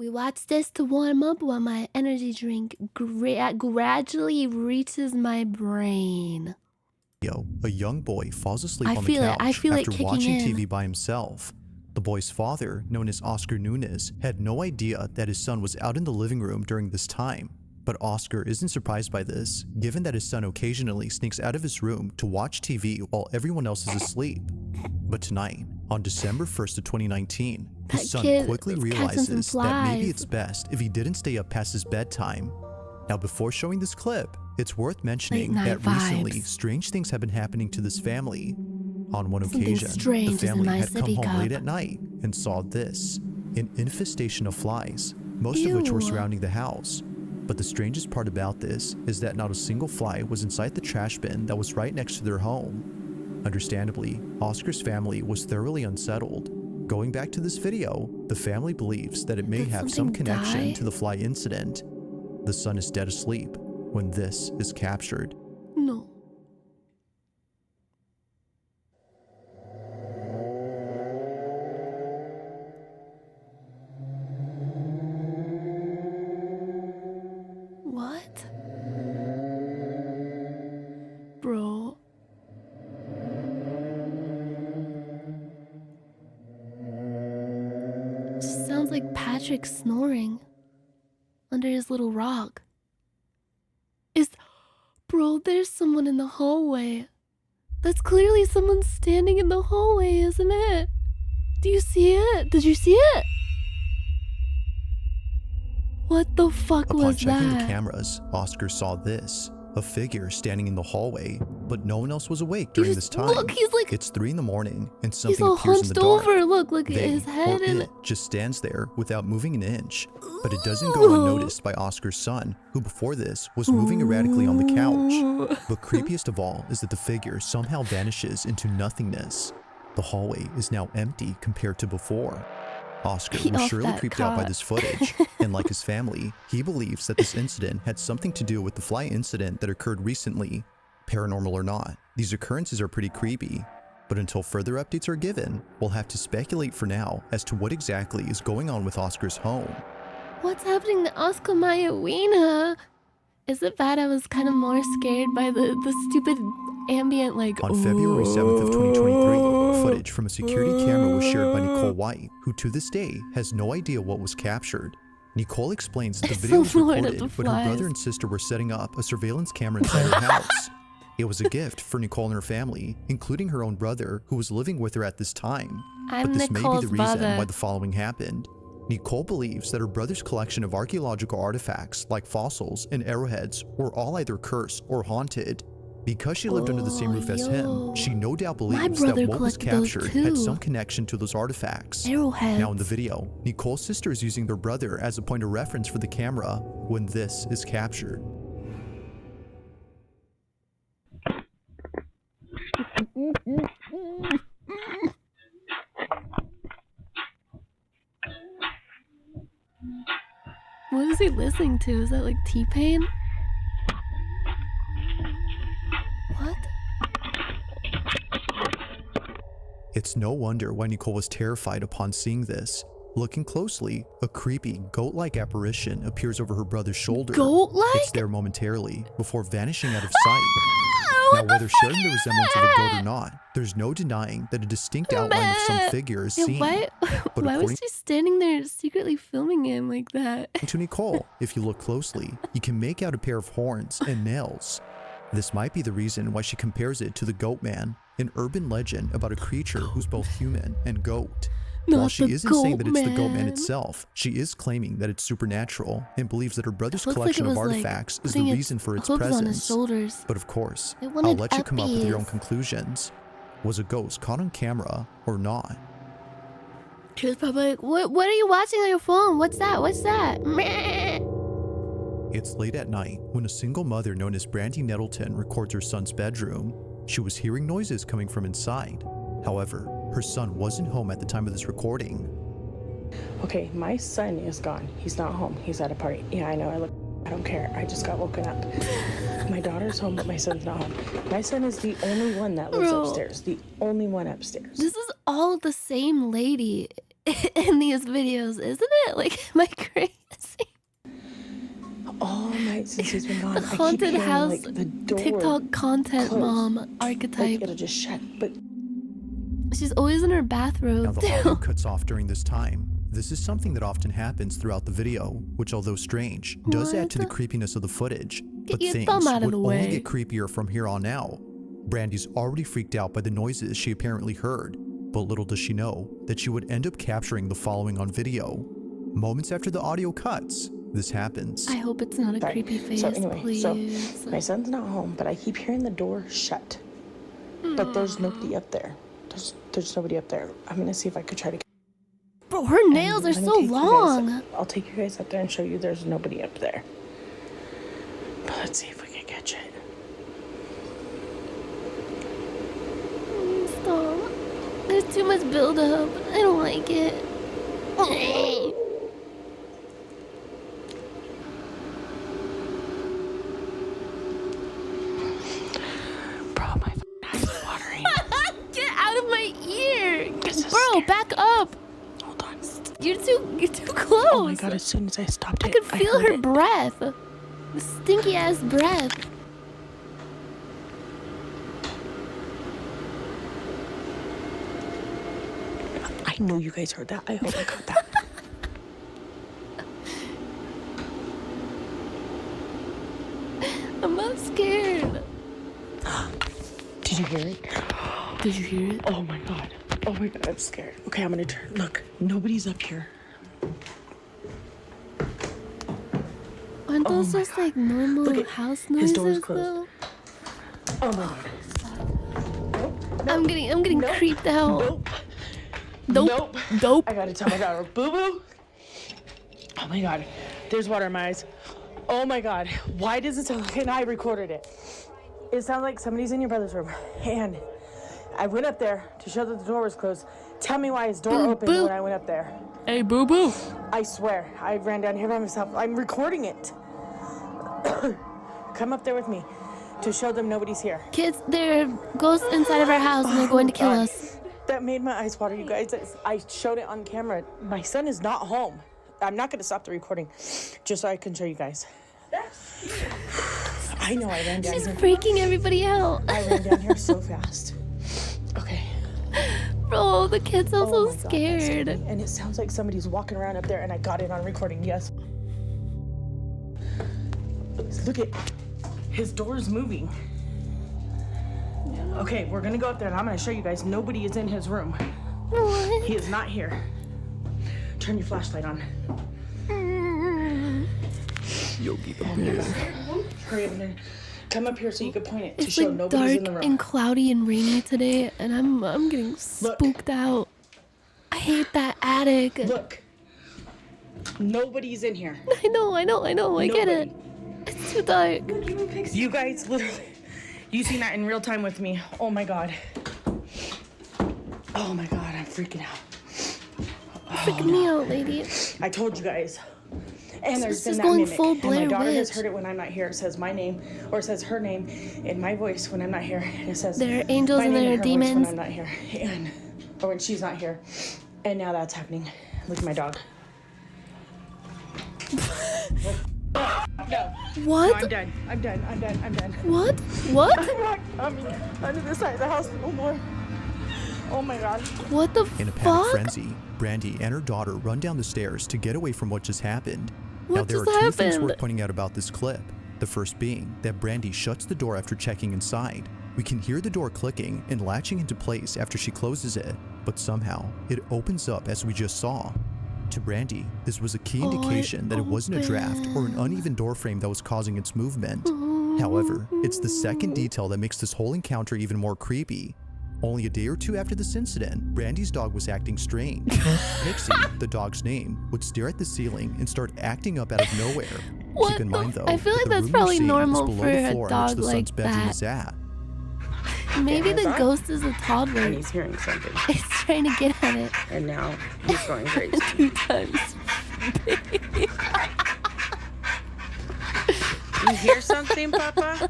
We watch this to warm up while my energy drink gradually reaches my brain. A young boy falls asleep on the couch after watching TV by himself. The boy's father, known as Oscar Nunes, had no idea that his son was out in the living room during this time. But Oscar isn't surprised by this, given that his son occasionally sneaks out of his room to watch TV while everyone else is asleep. But tonight, on December 1st of 2019, his son quickly realizes that maybe it's best if he didn't stay up past his bedtime. Now, before showing this clip, it's worth mentioning that recently, strange things have been happening to this family. On one occasion, the family had come home late at night and saw this, an infestation of flies, most of which were surrounding the house. But the strangest part about this is that not a single fly was inside the trash bin that was right next to their home. Understandably, Oscar's family was thoroughly unsettled. Going back to this video, the family believes that it may have some connection to the fly incident. The son is dead asleep when this is captured. No. What? Bro. Just sounds like Patrick snoring under his little rock. Bro, there's someone in the hallway. That's clearly someone standing in the hallway, isn't it? Do you see it? Did you see it? What the fuck was that? Upon checking the cameras, Oscar saw this. A figure standing in the hallway, but no one else was awake during this time. Look, he's like... It's 3 in the morning, and something he's all appears in the dark. over. Look at his head. It just stands there without moving an inch. But it doesn't go unnoticed by Oscar's son, who before this was moving erratically on the couch. But creepiest of all is that the figure somehow vanishes into nothingness. The hallway is now empty compared to before. Oscar was surely creeped out by this footage, and like his family, he believes that this incident had something to do with the fly incident that occurred recently. Paranormal or not, these occurrences are pretty creepy, but until further updates are given, we'll have to speculate for now as to what exactly is going on with Oscar's home. What's happening to Oscar Mayawina? Is it bad I was kind of more scared by the stupid ambient like... On February 7th of 2023, footage from a security camera was shared by Nicole White, who to this day has no idea what was captured. Nicole explains that the video was recorded, but her brother and sister were setting up a surveillance camera inside her house. It was a gift for Nicole and her family, including her own brother, who was living with her at this time. But this may be the reason why the following happened. Nicole believes that her brother's collection of archaeological artifacts, like fossils and arrowheads, were all either cursed or haunted. Because she lived under the same roof as him, she no doubt believes that what was captured had some connection to those artifacts. Arrowheads. Now in the video, Nicole's sister is using their brother as a point of reference for the camera when this is captured. What is he listening to? Is that like T-Pain? What? It's no wonder why Nicole was terrified upon seeing this. Looking closely, a creepy, goat-like apparition appears over her brother's shoulder. Goat-like? It's there momentarily, before vanishing out of sight. Now, whether sharing the resemblance of a goat or not, there's no denying that a distinct outline of some figure is seen. Why was she standing there secretly filming him like that? To Nicole, if you look closely, you can make out a pair of horns and nails. This might be the reason why she compares it to the Goatman, an urban legend about a creature who's both human and goat. While she isn't saying that it's the Goatman itself, she is claiming that it's supernatural and believes that her brother's collection of artifacts is the reason for its presence. But of course, I'll let you come up with your own conclusions. Was a ghost caught on camera or not? She was probably like, what are you watching on your phone? What's that? What's that? It's late at night when a single mother known as Brandy Nettleton records her son's bedroom. She was hearing noises coming from inside. However, her son wasn't home at the time of this recording. Okay, my son is gone. He's not home. He's at a party. Yeah, I know. I don't care. I just got woken up. My daughter's home, but my son's not home. My son is the only one that lives upstairs. The only one upstairs. This is all the same lady in these videos, isn't it? Like, am I crazy? he's been gone. The haunted house like, the door TikTok content closed. mom archetype. Like, it'll just shut, but She's always in her Now bathrobe the audio too. cuts off during this time. This is something that often happens throughout the video, which although strange, does add to the What? creepiness of the footage. Get But your things thumb out of would the only way. get creepier from here on out. Brandy's already freaked out by the noises she apparently heard, but little does she know that she would end up capturing the following on video. Moments after the audio cuts, this happens. I hope it's not a sorry. creepy face, So anyway, please. so my son's not home, but I keep hearing the door shut. But there's nobody up there. There's nobody up there. I'm gonna see if I could try to. Bro, her nails are Let me so take you guys- long. I'll take you guys up there and show you there's nobody up there. But let's see if we can catch it. Stop. There's too much buildup. I don't like it. Bro, my eyes are watering. Get out of my ear. This is Bro, scary. back up. Hold on. You're too close. Oh my god, as soon as I stopped it, I could feel heard her it. breath. The stinky ass breath. I know you guys heard that. I hope I got that. I'm not scared. Did you hear it? Did you hear it? Oh my god. Oh my god, I'm scared. Okay, I'm gonna turn. Look, nobody's up here. Aren't Oh those my just like normal Look at- house his door's noises closed. though? Oh my god. I'm getting Nope. creeped out. Nope. Dope. Nope. Dope. I gotta tell my daughter, boo boo. Oh my god. There's water in my eyes. Oh my god. Why does it sound like, and I recorded it. It sounds like somebody's in your brother's room. And I went up there to show that the door was closed. Tell me why his door Boo, opened boo. when I went up there. Hey, boo boo. I swear, I ran down here by myself. I'm recording it. Come up there with me to show them nobody's here. Kids, there are ghosts inside of our house and they're going to kill God. us. That made my eyes water, you guys. I showed it on camera. My son is not home. I'm not gonna stop the recording just so I can show you guys. I know I ran down She's here. freaking everybody out. I ran down here so fast. Okay. Bro, the kids are Oh so my God, that scared scared. me. And it sounds like somebody's walking around up there and I got it on recording, yes. Look at, his door is moving. Okay, we're gonna go up there and I'm gonna show you guys nobody is in his room. What? He is not here. Turn your flashlight on. Yogi the Hurry up and come up here so you can point it to It's show like nobody's in dark the room. and cloudy and rainy today, and I'm getting spooked out. I hate that attic. Look. Nobody's in here. I know. I get it. It's too dark. You guys literally, you seen that in real time with me. Oh my God. Oh my God, I'm freaking out. Freaking me out, lady. I told you guys. And there's This been is that going mimic. full And my Blair daughter has Witch. heard it when I'm not here. It says my name, or it says her name in my voice when I'm not here. And it says There are angels my and name there in are her voice when demons. I'm not here. And, or when she's not here. And now that's happening. Look at my dog. No. What? No, I'm done. I'm done. What? What? I'm not coming under this side of the house no more. Oh my God. What the In a panic fuck? frenzy, Brandy and her daughter run down the stairs to get away from what just happened. Now What there are just two things happened? worth pointing out about this clip. The first being that Brandy shuts the door after checking inside. We can hear the door clicking and latching into place after she closes it, but somehow it opens up as we just saw. To Brandy, this was a key Oh, indication it that it wasn't a draft or an uneven door frame that was causing its movement. However, it's the second detail that makes this whole encounter even more creepy. Only a day or two after this incident, Brandy's dog was acting strange. Pixie, the dog's name, would stare at the ceiling and start acting up out of nowhere. What Keep in the mind f- though, I feel like the that's room probably you're seeing is normal below for the a floor in which dog the son's like bedroom that. is at. Maybe the Amazon? ghost is a And toddler. he's hearing something. It's trying to get at it And now he's going crazy. 2 times. You hear something, Papa?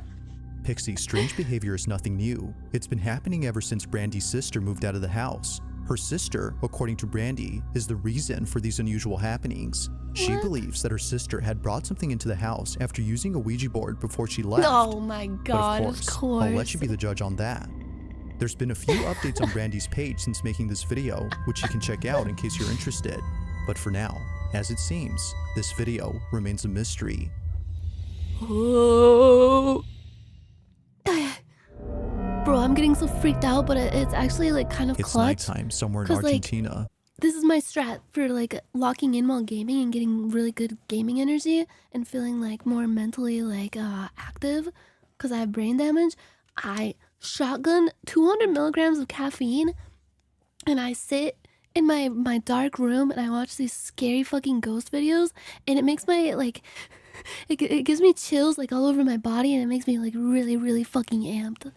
Pixie's strange behavior is nothing new. It's been happening ever since Brandy's sister moved out of the house. Her sister, according to Brandy, is the reason for these unusual happenings. She believes that her sister had brought something into the house after using a Ouija board before she left. Oh my god, But of course, I'll let you be the judge on that. There's been a few updates on Brandy's page since making this video, which you can check out in case you're interested. But for now, as it seems, this video remains a mystery. Oh. Bro, I'm getting so freaked out, but it's actually like kind of clutch. It's nighttime somewhere in Argentina. Like, this is my strat for like locking in while gaming and getting really good gaming energy and feeling like more mentally like active because I have brain damage. I shotgun 200 milligrams of caffeine and I sit in my dark room and I watch these scary fucking ghost videos and it makes my like it gives me chills like all over my body and it makes me like really fucking amped.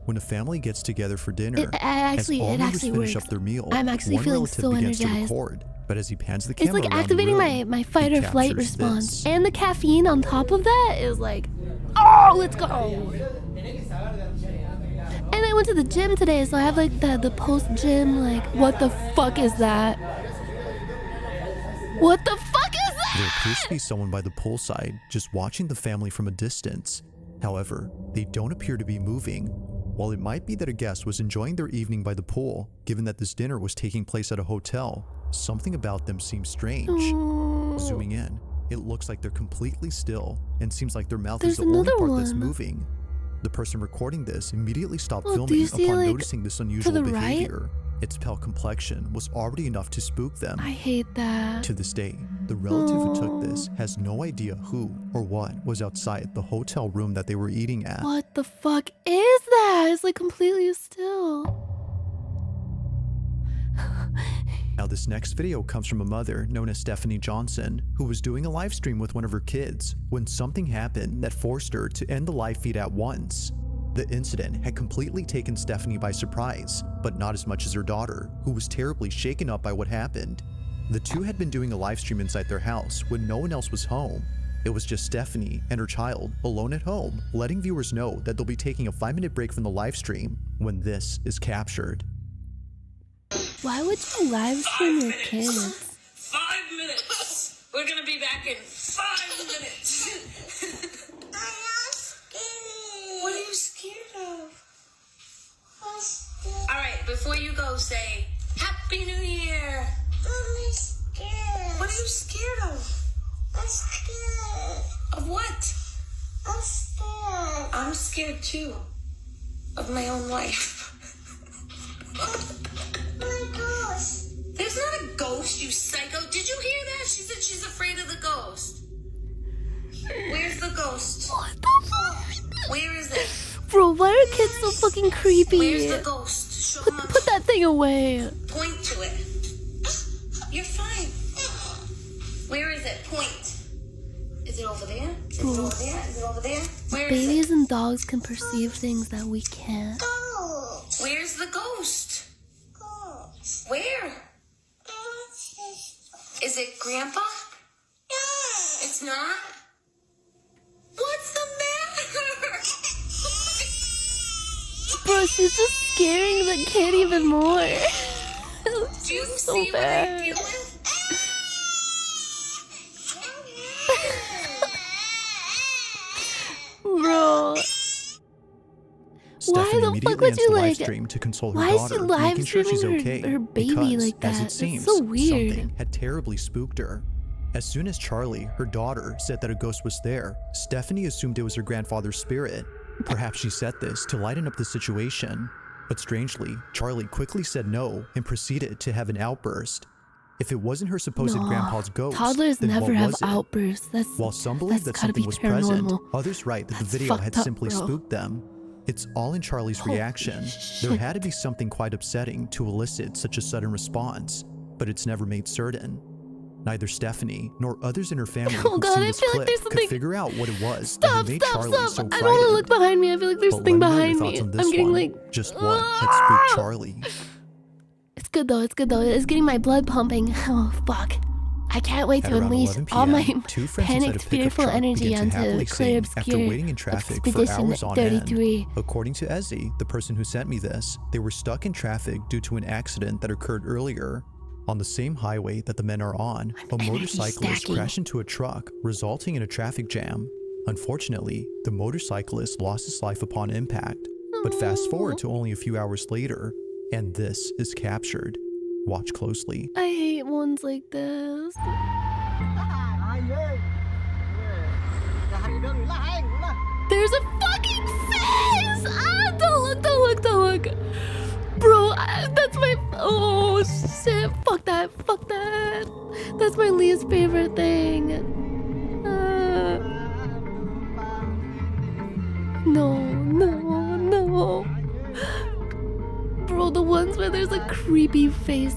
When a family gets together for dinner, it actually finish works. up their meal, I'm actually feeling relative so begins energized. to record, but as he pans the It's camera like around activating the room, my fight he or flight captures response. this. And the caffeine on top of that is like, oh, let's go. And I went to the gym today, so I have like the post-gym, like, what the fuck is that? What the fuck is that? There appears to be someone by the poolside just watching the family from a distance. However, they don't appear to be moving. While it might be that a guest was enjoying their evening by the pool, given that this dinner was taking place at a hotel, something about them seems strange. Zooming in, it looks like they're completely still and seems like their mouth is the only part that's moving. The person recording this immediately stopped filming upon noticing this unusual behavior. Its pale complexion was already enough to spook them. I hate that. To this day, the relative who took this has no idea who or what was outside the hotel room that they were eating at. What the fuck is that? It's like completely still. Now this next video comes from a mother known as Stephanie Johnson, who was doing a live stream with one of her kids when something happened that forced her to end the live feed at once. The incident had completely taken Stephanie by surprise, but not as much as her daughter, who was terribly shaken up by what happened. The two had been doing a live stream inside their house when no one else was home. It was just Stephanie and her child alone at home, letting viewers know that they'll be taking a 5-minute break from the live stream when this is captured. Why would you live stream your kids? 5 minutes. We're gonna be back in 5 minutes. What are you scared of? All right, before you go, say Happy New Year. I'm scared. What are you scared of? I'm scared. Of what? I'm scared. I'm scared too. Of my own life. My ghost. There's not a ghost, you psycho. Did you hear that? She said she's afraid of the ghost. Where's the ghost? What the fuck? Where is it? Bro, why are kids so fucking creepy? Where's the ghost? Show them Put that thing away. Point to it. You're fine. Where is it? Point. Is it over there? Is it over there? Is it over there? Where is it? Babies and dogs can perceive things that we can't. Ghost. Where's the ghost? Ghost. Where? Is it Grandpa? It's not? What's the matter? Bro, she's just scaring the kid even more. Do you so see bad. what I feel with? Bro. Stephanie Why the immediately fuck would ends you the live like... stream to console her Why is daughter, she live making sure she's streaming okay, her baby because, like as that? it seems, It's so weird. something had terribly spooked her. As soon as Charlie, her daughter, said that a ghost was there, Stephanie assumed it was her grandfather's spirit. Perhaps she said this to lighten up the situation. But strangely, Charlie quickly said no and proceeded to have an outburst. If it wasn't her supposed grandpa's ghost, toddlers then never what have was it? outbursts. While some believe that that's gotta something be was present, paranormal. others write that the That's video had fucked up, simply bro. spooked them. It's all in Charlie's Holy reaction. shit. There had to be something quite upsetting to elicit such a sudden response, but it's never made certain. Neither Stephanie nor others in her family Oh who've God, seen I this feel like clip there's could something- figure out what it was that Stop, had made stop, Charlie stop. so I don't want to frightened. look behind me. I feel like there's But something let me know your behind thoughts me. on this I'm getting one. like... Just what had spooked Charlie? It's good though, it's good though. It's getting my blood pumping. Oh, fuck. I can't wait At to around unleash 11 all my p.m., two friends inside a panicked, pickup fearful truck energy began to onto happily Clear sing after Obscure waiting in traffic for Expedition hours on end. 33. According to Ezzy, the person who sent me this, they were stuck in traffic due to an accident that occurred earlier. On the same highway that the men are on, a motorcyclist stacking. crashed into a truck, resulting in a traffic jam. Unfortunately, the motorcyclist lost his life upon impact. But fast forward to only a few hours later, and this is captured. Watch closely. I hate ones like this. There's a fucking face! Ah, don't look, don't look, don't look. Bro, that's my... Oh, shit. Fuck that, fuck that. That's my least favorite thing. No, no, no. Bro, the ones where there's a creepy face,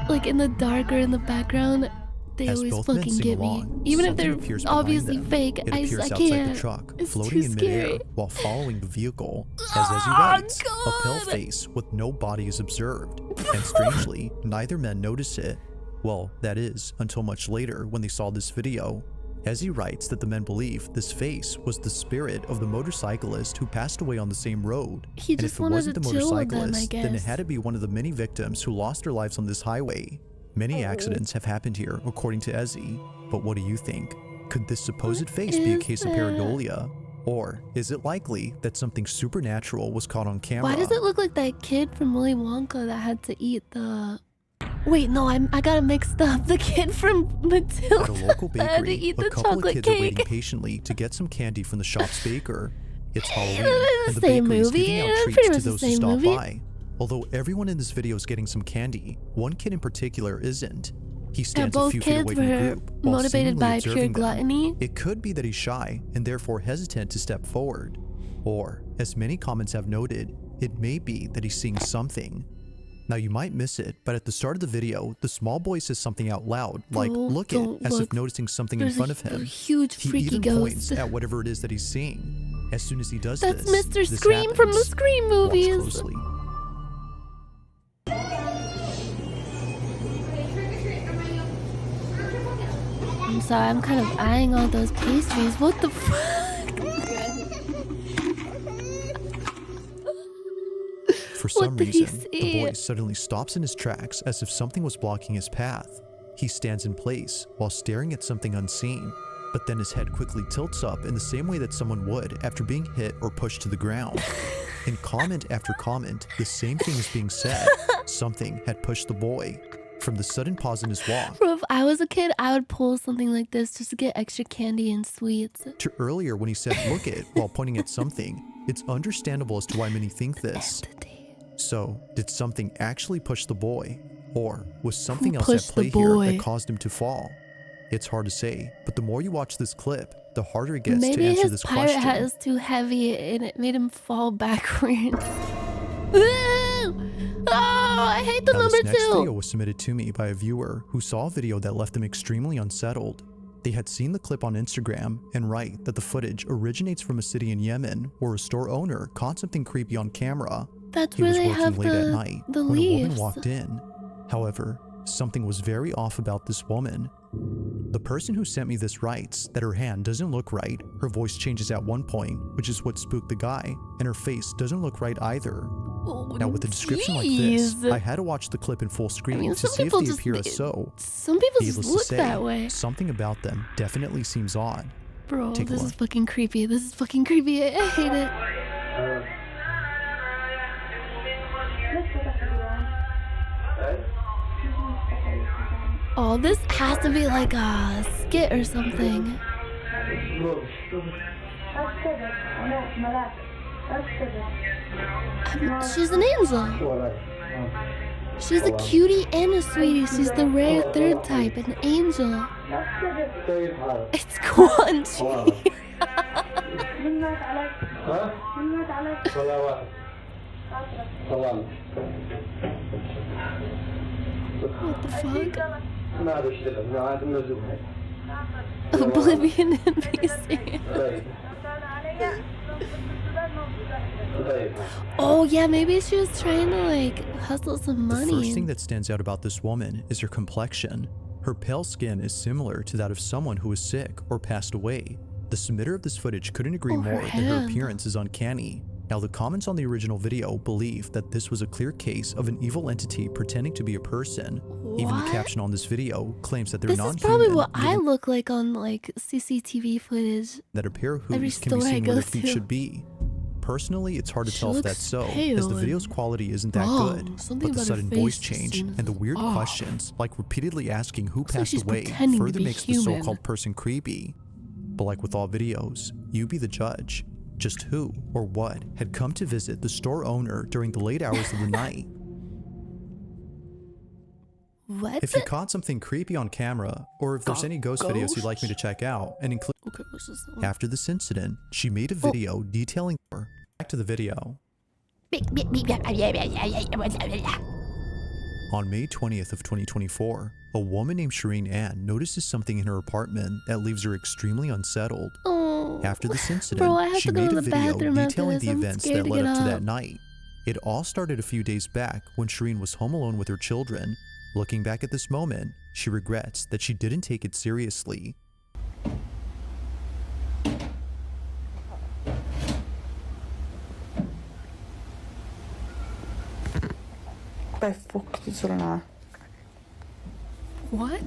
like in the dark or in the background, they As always both men fucking sing get along, me. Even if something they're appears behind obviously them. fake, It I appears outside can't. the truck, It's floating too in midair scary. while following the vehicle. As he Oh, writes, a pale God. face with no body is observed. And strangely, neither men notice it. Well, that is, until much later when they saw this video. As he writes that the men believe this face was the spirit of the motorcyclist who passed away on the same road. He And just if it wanted wasn't to the chill with them, I motorcyclist, then it guess. had to be one of the many victims who lost their lives on this highway. Many accidents have happened here, according to Ezzy. But what do you think? Could this supposed face be a is case of it? pareidolia? Or is it likely that something supernatural was caught on camera? Why does it look like that kid from Willy Wonka that had to eat the... Wait, no, I got it mixed up. The kid from Matilda At a local that had to bakery, eat a the couple of chocolate kids are waiting cake. patiently to get some candy from the shop's baker. It's Halloween, It's and the the same bakery is movie. giving out It's treats pretty to much the those who same stop movie. by. Although everyone in this video is getting some candy, one kid in particular isn't. He Yeah, stands a both few feet kids away from the were group while motivated seemingly by observing pure them. gluttony. It could be that he's shy and therefore hesitant to step forward. Or, as many comments have noted, it may be that he's seeing something. Now you might miss it, but at the start of the video, the small boy says something out loud, like look it, Don't as if look. noticing something There's in front a of him. huge He freaky even ghost. points at whatever it is that he's seeing. As soon as he does That's this, Mr. this Scream from the happens. Scream Watch movies. closely. I'm sorry, I'm kind of eyeing all those pastries. What the fuck? For some What did he reason, the see? boy suddenly stops in his tracks as if something was blocking his path. He stands in place while staring at something unseen, but then his head quickly tilts up in the same way that someone would after being hit or pushed to the ground. In comment after comment, the same thing is being said. Something had pushed the boy. From the sudden pause in his walk, Bro, if I was a kid, I would pull something like this just to get extra candy and sweets. to earlier when he said look it while pointing at something, it's understandable as to why many think this. So, did something actually push the boy? Or was something else at pushed the play here boy? that caused him to fall? It's hard to say, but the more you watch this clip, the harder it gets to Maybe answer his this pirate question. hat is too heavy and it made him fall backwards. Oh, I hate the Now, number this next video 2. was submitted to me by a viewer who saw a video that left them extremely unsettled. They had seen the clip on Instagram and write that the footage originates from a city in Yemen where a store owner caught something creepy on camera. That's He where was they working have late at the night when a leaves. woman walked in. However, something was very off about this woman. The person who sent me this writes that her hand doesn't look right, her voice changes at one point, which is what spooked the guy, and her face doesn't look right either. Oh, Now with a description like this, jeez. I had to watch the clip in full screen mean, to some see if people they just appear make- as so. Some people just Needless to look say, that way. something about them definitely seems odd. Bro, Take a this is look. fucking creepy. This is fucking creepy. I hate it. Oh, this has to be like a skit or something. She's an angel. She's a cutie and a sweetie. She's the rare third type, an angel. It's Quanchi. What the fuck? Oblivion NPC. Oh yeah, maybe she was trying to like hustle some The money. first thing that stands out about this woman is her complexion. Her pale skin is similar to that of someone who is sick or passed away. The submitter of this footage couldn't agree more that her appearance is uncanny. Now, the comments on the original video believe that this was a clear case of an evil entity pretending to be a person. Even the caption on this video claims that they're non-human. This is probably what I look like on like CCTV footage. That a pair of hooves can be seen where their feet should be. Personally, it's hard to tell if that's so, as the video's quality isn't that good, but the sudden voice change and the weird questions, like repeatedly asking who passed away, further makes the so-called person creepy. But like with all videos, you be the judge. Just who or what had come to visit the store owner during the late hours of the night? What? If you caught something creepy on camera, or if there's any ghost videos you'd like me to check out and include. After this incident, she made a video detailing her. Back to the video. On May 20th of 2024, a woman named Shireen Ann notices something in her apartment that leaves her extremely unsettled. After this incident, she made a video detailing the events that led up to that night. It all started a few days back when Shireen was home alone with her children. Looking back at this moment, she regrets that she didn't take it seriously. What?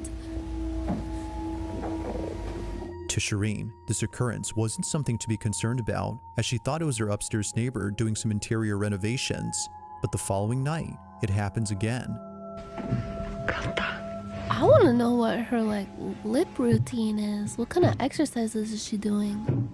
To Shireen, this occurrence wasn't something to be concerned about, as she thought it was her upstairs neighbor doing some interior renovations. But the following night, it happens again. I want to know what her like lip routine is. What kind of exercises is she doing?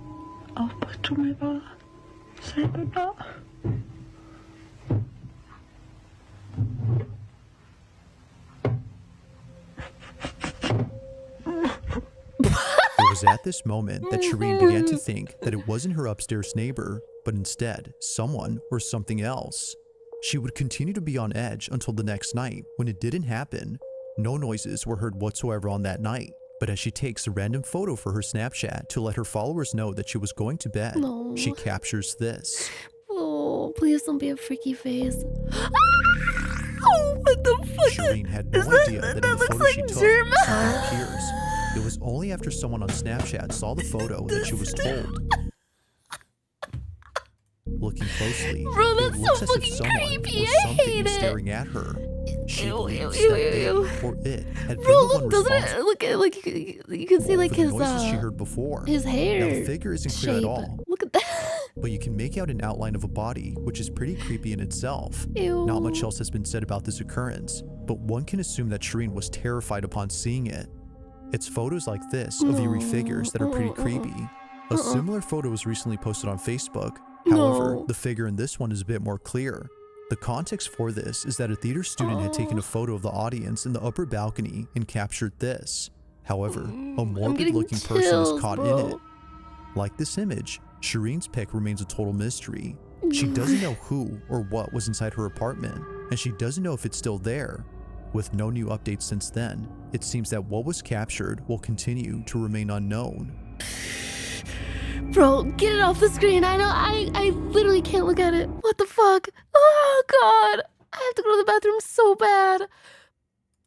It was at this moment that Shireen began to think that it wasn't her upstairs neighbor, but instead someone or something else. She would continue to be on edge until the next night when it didn't happen. No noises were heard whatsoever on that night, but as she takes a random photo for her Snapchat to let her followers know that she was going to bed, she captures this. Oh, please don't be a freaky face. Oh, what the fuck? Shireen had no idea that in the photo she took, something appears. It was only after someone on Snapchat saw the photo that she was told. Looking closely, it looks as if someone or something is staring at her. She believes that they or it had been the one doesn't responsible it look like you can see like for the his noises she heard before. his hair. Now the figure isn't clear at all. Look at that. But you can make out an outline of a body, which is pretty creepy in itself. Ew. Not much else has been said about this occurrence, but one can assume that Shireen was terrified upon seeing it. It's photos like this of eerie figures that are pretty creepy. A similar photo was recently posted on Facebook. However, the figure in this one is a bit more clear. The context for this is that a theater student had taken a photo of the audience in the upper balcony and captured this. However, a morbid-looking person is caught in it. Like this image, Shireen's pic remains a total mystery. She doesn't know who or what was inside her apartment, and she doesn't know if it's still there. With no new updates since then, it seems that what was captured will continue to remain unknown. Bro, get it off the screen. I literally can't look at it. What the fuck? Oh god. I have to go to the bathroom so bad.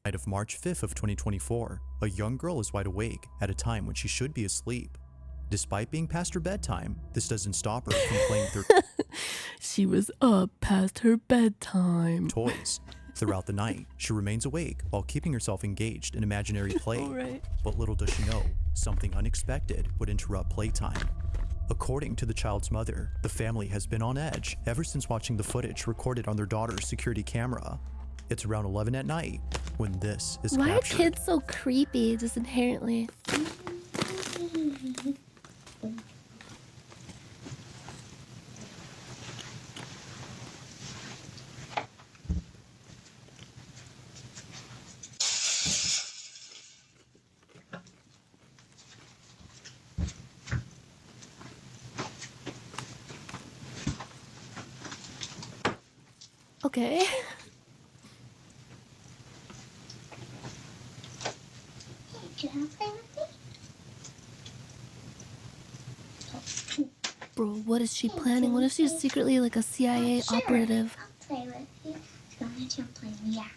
Night of March 5th of 2024, a young girl is wide awake at a time when she should be asleep. Despite being past her bedtime, this doesn't stop her from playing with her She was up past her bedtime. toys. Throughout the night, she remains awake while keeping herself engaged in imaginary play. But little does she know, something unexpected would interrupt playtime. According to the child's mother, the family has been on edge ever since watching the footage recorded on their daughter's security camera. It's around 11 at night when this is Why captured. are kids so creepy just inherently? Okay. Can I play with you? Bro, what is she planning? What if she's secretly like a CIA operative? I'll play with you. Go ahead and play. Yeah.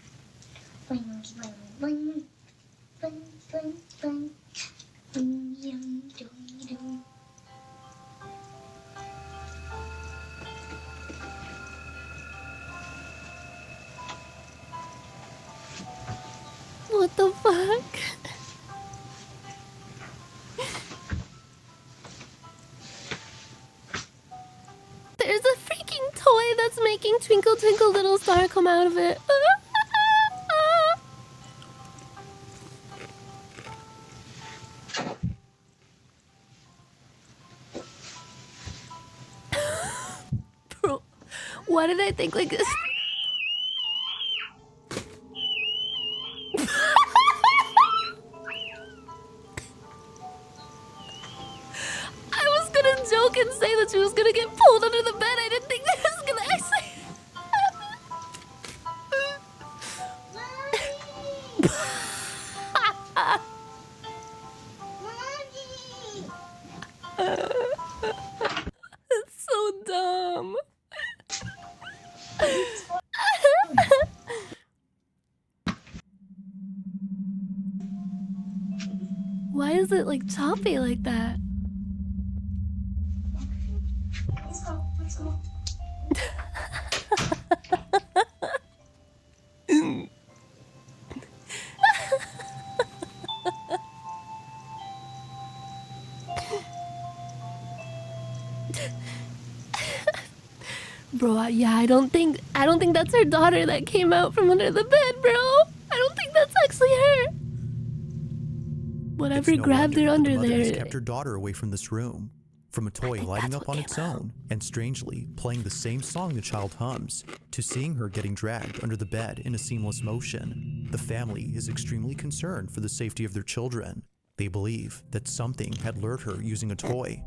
Bling, bling, bling. Bling, the fuck? There's a freaking toy that's making Twinkle Twinkle Little Star come out of it. Bro, why did I think like this? I was gonna joke and say that she was gonna get pulled under the bed. I didn't think that was gonna actually It's so dumb. Why is it like choppy like that? Let's go. Let's go. Bro, yeah, I don't think that's her daughter that came out from under the bed, bro. I don't think that's actually her. Whatever It's no grabbed her wonder under that the mother has there. kept her daughter away from this room. From a toy think lighting that's up what on its came out. own and strangely playing the same song the child hums, to seeing her getting dragged under the bed in a seamless motion, the family is extremely concerned for the safety of their children. They believe that something had lured her using a toy.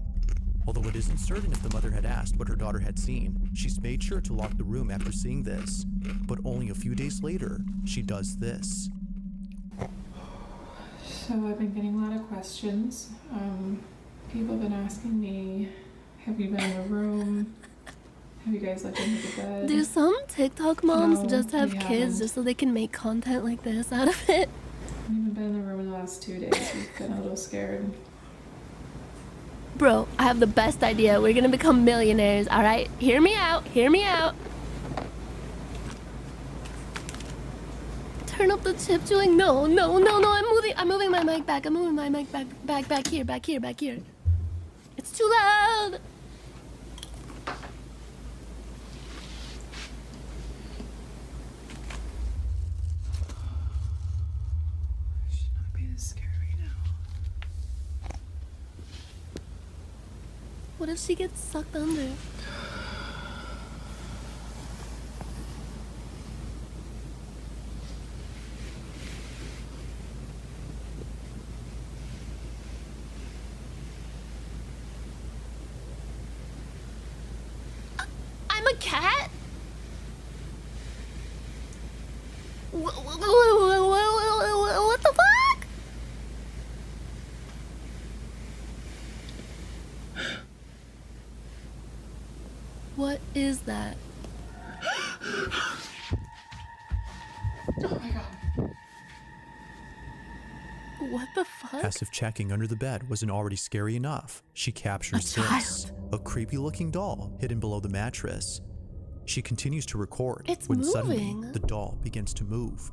Although it isn't certain if the mother had asked what her daughter had seen, she's made sure to lock the room after seeing this. But only a few days later, she does this. So I've been getting a lot of questions. People have been asking me, have you been in the room? Have you guys looked into the bed? Do some TikTok moms No, just have we kids haven't. just so they can make content like this out of it? I haven't been in the room in the last 2 days. We've been a little scared. Bro, I have the best idea. We're gonna become millionaires, alright? Hear me out, hear me out. Turn up the chip chewing. No, I'm moving my mic back. I'm moving my mic back here. It's too loud. I should not be this scared right now. What if she gets sucked under? I'm a cat? What the fuck? What is that? Oh my god. What the fuck? As if checking under the bed wasn't already scary enough, she captures A this, child. a creepy looking doll hidden below the mattress. She continues to record It's when suddenly moving. the doll begins to move.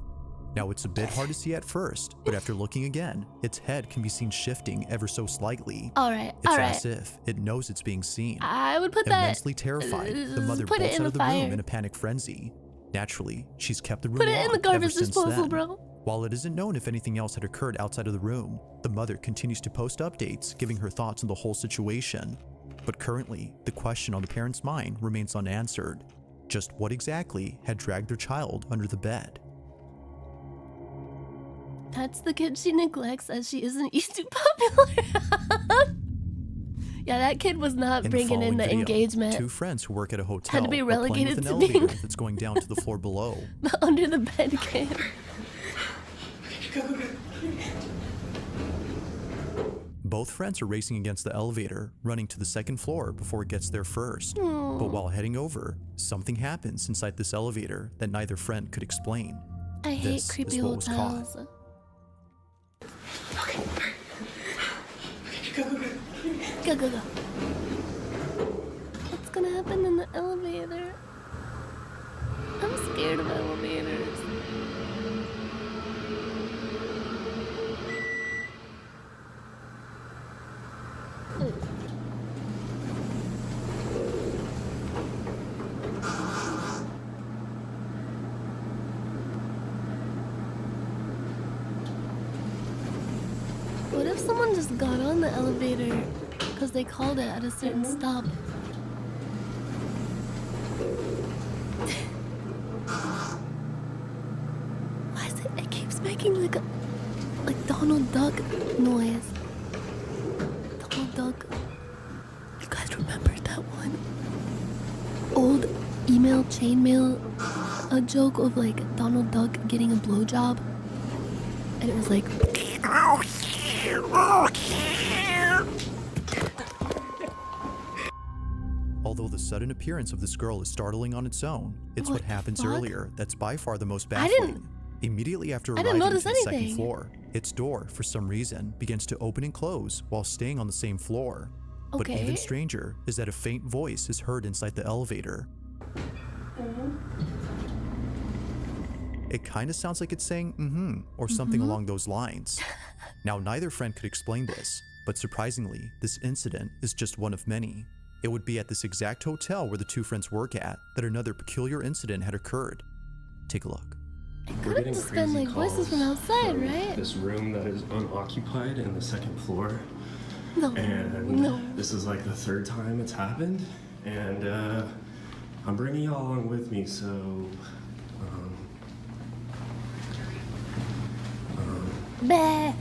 Now it's a bit hard to see at first, but after looking again, its head can be seen shifting ever so slightly. Alright, It's alright. as if it knows it's being seen. I would put that. Immensely terrified, the mother put it bolts in out of the the room fire. in a panic frenzy. Naturally, she's kept the room Put it in the locked ever garbage since disposal, then. bro. While it isn't known if anything else had occurred outside of the room, the mother continues to post updates giving her thoughts on the whole situation. But currently, the question on the parents' mind remains unanswered. Just what exactly had dragged their child under the bed? That's the kid she neglects as she isn't used to popular. Yeah, that kid was not In bringing in following the video, engagement. two friends who work at a hotel be are playing relegated with an to being- elevator that's going down to the floor below. The under the bed kid. Both friends are racing against the elevator, running to the second floor before it gets there first. But while heading over, something happens inside this elevator that neither friend could explain. I hate This is creepy what was caught. hotels. Go, go, go. What's gonna happen in the elevator? I'm scared of elevators. someone just got on the elevator because they called it at a certain stop. Why is it? It keeps making like Donald Duck noise. Donald Duck. You guys remember that one old email chainmail a joke of like Donald Duck getting a blowjob, and it was like. Although the sudden appearance of this girl is startling on its own, it's what happens fuck? earlier that's by far the most I baffling. didn't- Immediately after I didn't arriving notice to the second anything. floor, its door, for some reason, begins to open and close while staying on the same floor. But Okay. even stranger is that a faint voice is heard inside the elevator. It kind of sounds like it's saying mm-hmm or something along those lines. Now, neither friend could explain this, but surprisingly, this incident is just one of many. It would be at this exact hotel where the two friends work at that another peculiar incident had occurred. Take a look. We're getting just been crazy like voices from calls outside, from right? This room that is unoccupied in the second floor. No. And No. this is like the third time it's happened. And I'm bringing y'all along with me, so... Bah.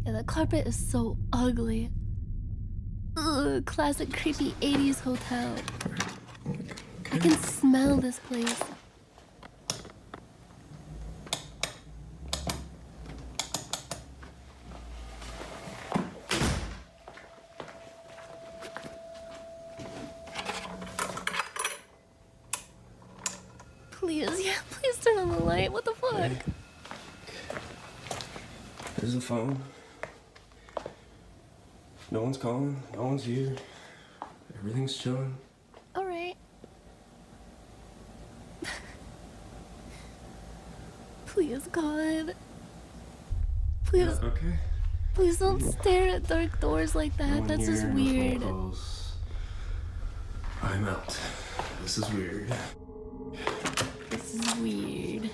Yeah, the carpet is so ugly. Ugh, classic creepy 80s hotel. I can smell this place. Please, yeah, please turn on the light. What the fuck? There's the phone. No one's calling. No one's here. Everything's chilling. Alright. Please, God. Please, Okay. please don't stare at dark doors like No that. one That's just here, no phone weird. calls. I'm out. This is weird. This is weird.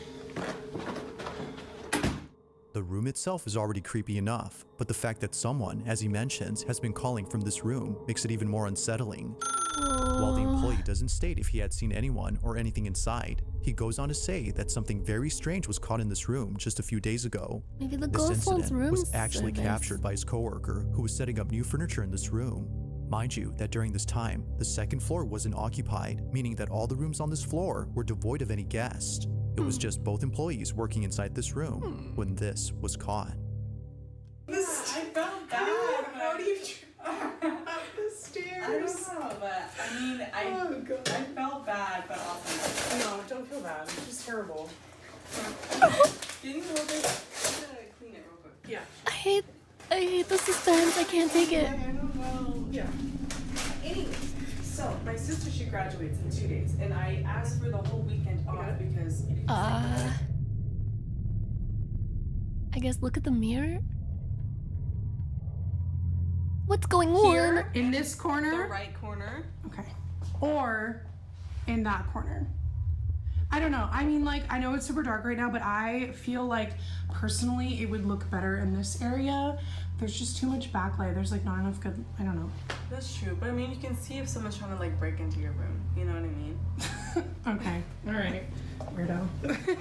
The room itself is already creepy enough, but the fact that someone, as he mentions, has been calling from this room makes it even more unsettling. While the employee doesn't state if he had seen anyone or anything inside, he goes on to say that something very strange was caught in this room just a few days ago. Maybe the This ghost wants incident room was actually service. captured by his coworker who was setting up new furniture in this room. Mind you that during this time, the second floor wasn't occupied, meaning that all the rooms on this floor were devoid of any guests. It was just both employees working inside this room when this was caught. I felt bad. How do you up the stairs? I don't know, but I mean, I felt bad, but also no, don't feel bad. It's just terrible. Can you hold it? I'm gonna clean it real quick. Yeah. I hate the suspense. I can't take it. I don't know. Yeah. Anyways, so my sister, she graduates in 2 days, and I asked for the whole weekend off because. I guess look at the mirror. What's going Here, on? in this corner, The right corner. okay, or in that corner. I don't know. I mean, like, I know it's super dark right now, but I feel like personally it would look better in this area. There's just too much backlight. There's like not enough good. I don't know. That's true, but I mean, you can see if someone's trying to like break into your room. You know what I mean? Okay. All right. Weirdo.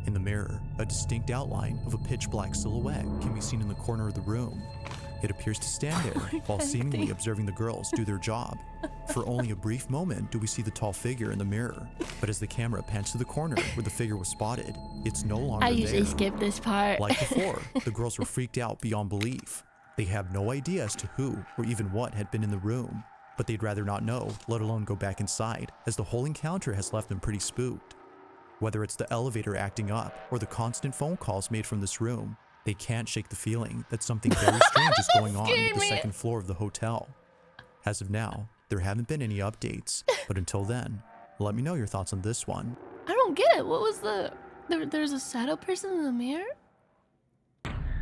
In the mirror, a distinct outline of a pitch black silhouette can be seen in the corner of the room. It appears to stand there while seemingly observing the girls do their job. For only a brief moment do we see the tall figure in the mirror, but as the camera pans to the corner where the figure was spotted, it's no longer I usually there. skip this part. Like before, the girls were freaked out beyond belief. They have no idea as to who or even what had been in the room, but they'd rather not know, let alone go back inside, as the whole encounter has left them pretty spooked. Whether it's the elevator acting up or the constant phone calls made from this room, they can't shake the feeling that something very strange is going on with the second floor of the hotel. As of now, there haven't been any updates, but until then, let me know your thoughts on this one. I don't get it. What was there's a shadow person in the mirror?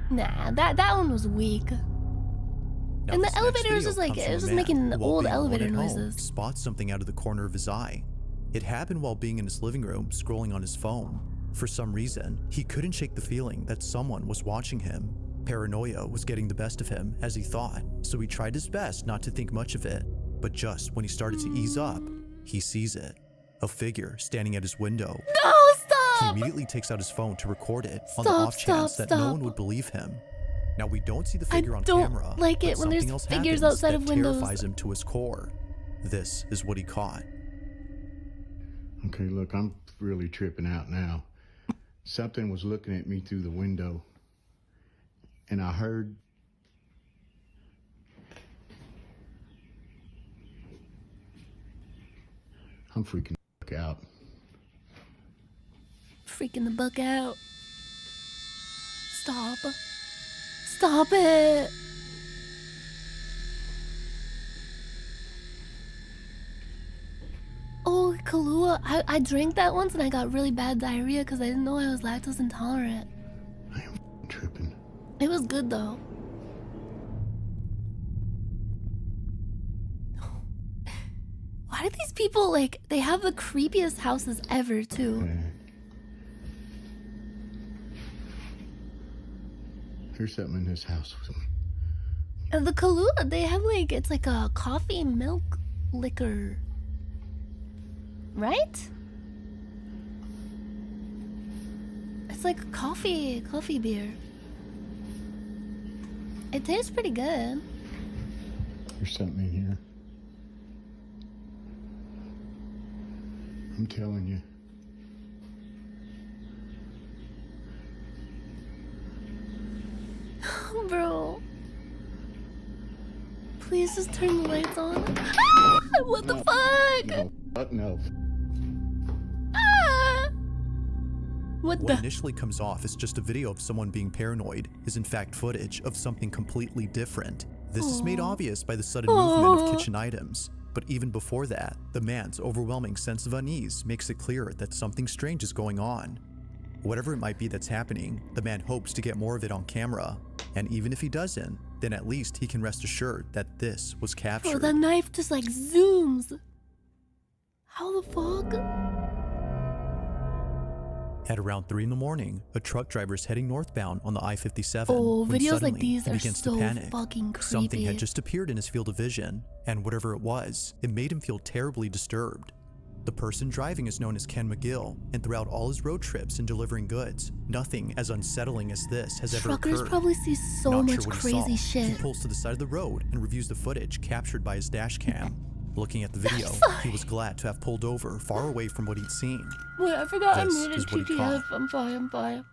Nah, that one was weak. Now, And the this next elevator was video just like, comes it from was a just man making who, while old being alone elevator at home, noises. spots something out of the corner of his eye. It happened while being in his living room scrolling on his phone. For some reason, he couldn't shake the feeling that someone was watching him. Paranoia was getting the best of him, as he thought, so he tried his best not to think much of it. But just when he started to ease up, he sees it. A figure standing at his window. No, He stop! immediately takes out his phone to record it on the off chance that no one would believe him. Now we don't see the figure on camera, don't like it but when there's something else figures happens outside that of windows. terrifies him to his core. This is what he caught. Okay, look, I'm really tripping out now. Something was looking at me through the window, and I heard... I'm freaking out. Freaking the buck out. Stop. Stop it. Oh, Kahlua. I drank that once and I got really bad diarrhea because I didn't know I was lactose intolerant. I am tripping. It was good though. Why do these people, like, they have the creepiest houses ever too? Here's something in this house. The Kahlua, they have like, it's like a coffee milk liquor. Right? It's like coffee beer. It tastes pretty good. There's something in here. I'm telling you. Bro. Please just turn the lights on. Ah, what the fuck? No, fuck no. Ah! What What the? initially comes off as just a video of someone being paranoid is in fact footage of something completely different. This is made obvious by the sudden movement of kitchen items. But even before that, the man's overwhelming sense of unease makes it clear that something strange is going on. Whatever it might be that's happening, the man hopes to get more of it on camera. And even if he doesn't, then at least he can rest assured that this was captured. Bro, that knife just like zooms. How the fuck? At around 3 in the morning, a truck driver is heading northbound on the I-57. Oh, when videos like suddenly these he are begins so to panic. fucking creepy. Something had just appeared in his field of vision, and whatever it was, it made him feel terribly disturbed. The person driving is known as Ken McGill, and throughout all his road trips and delivering goods, nothing as unsettling as this has ever Truckers occurred. probably see so Not much sure what crazy he saw. He shit. pulls to the side of the road and reviews the footage captured by his dash cam. Looking at the video, he was glad to have pulled over far away from what he'd seen. Wait, I forgot I This muted is what he GTF. caught. I'm fine.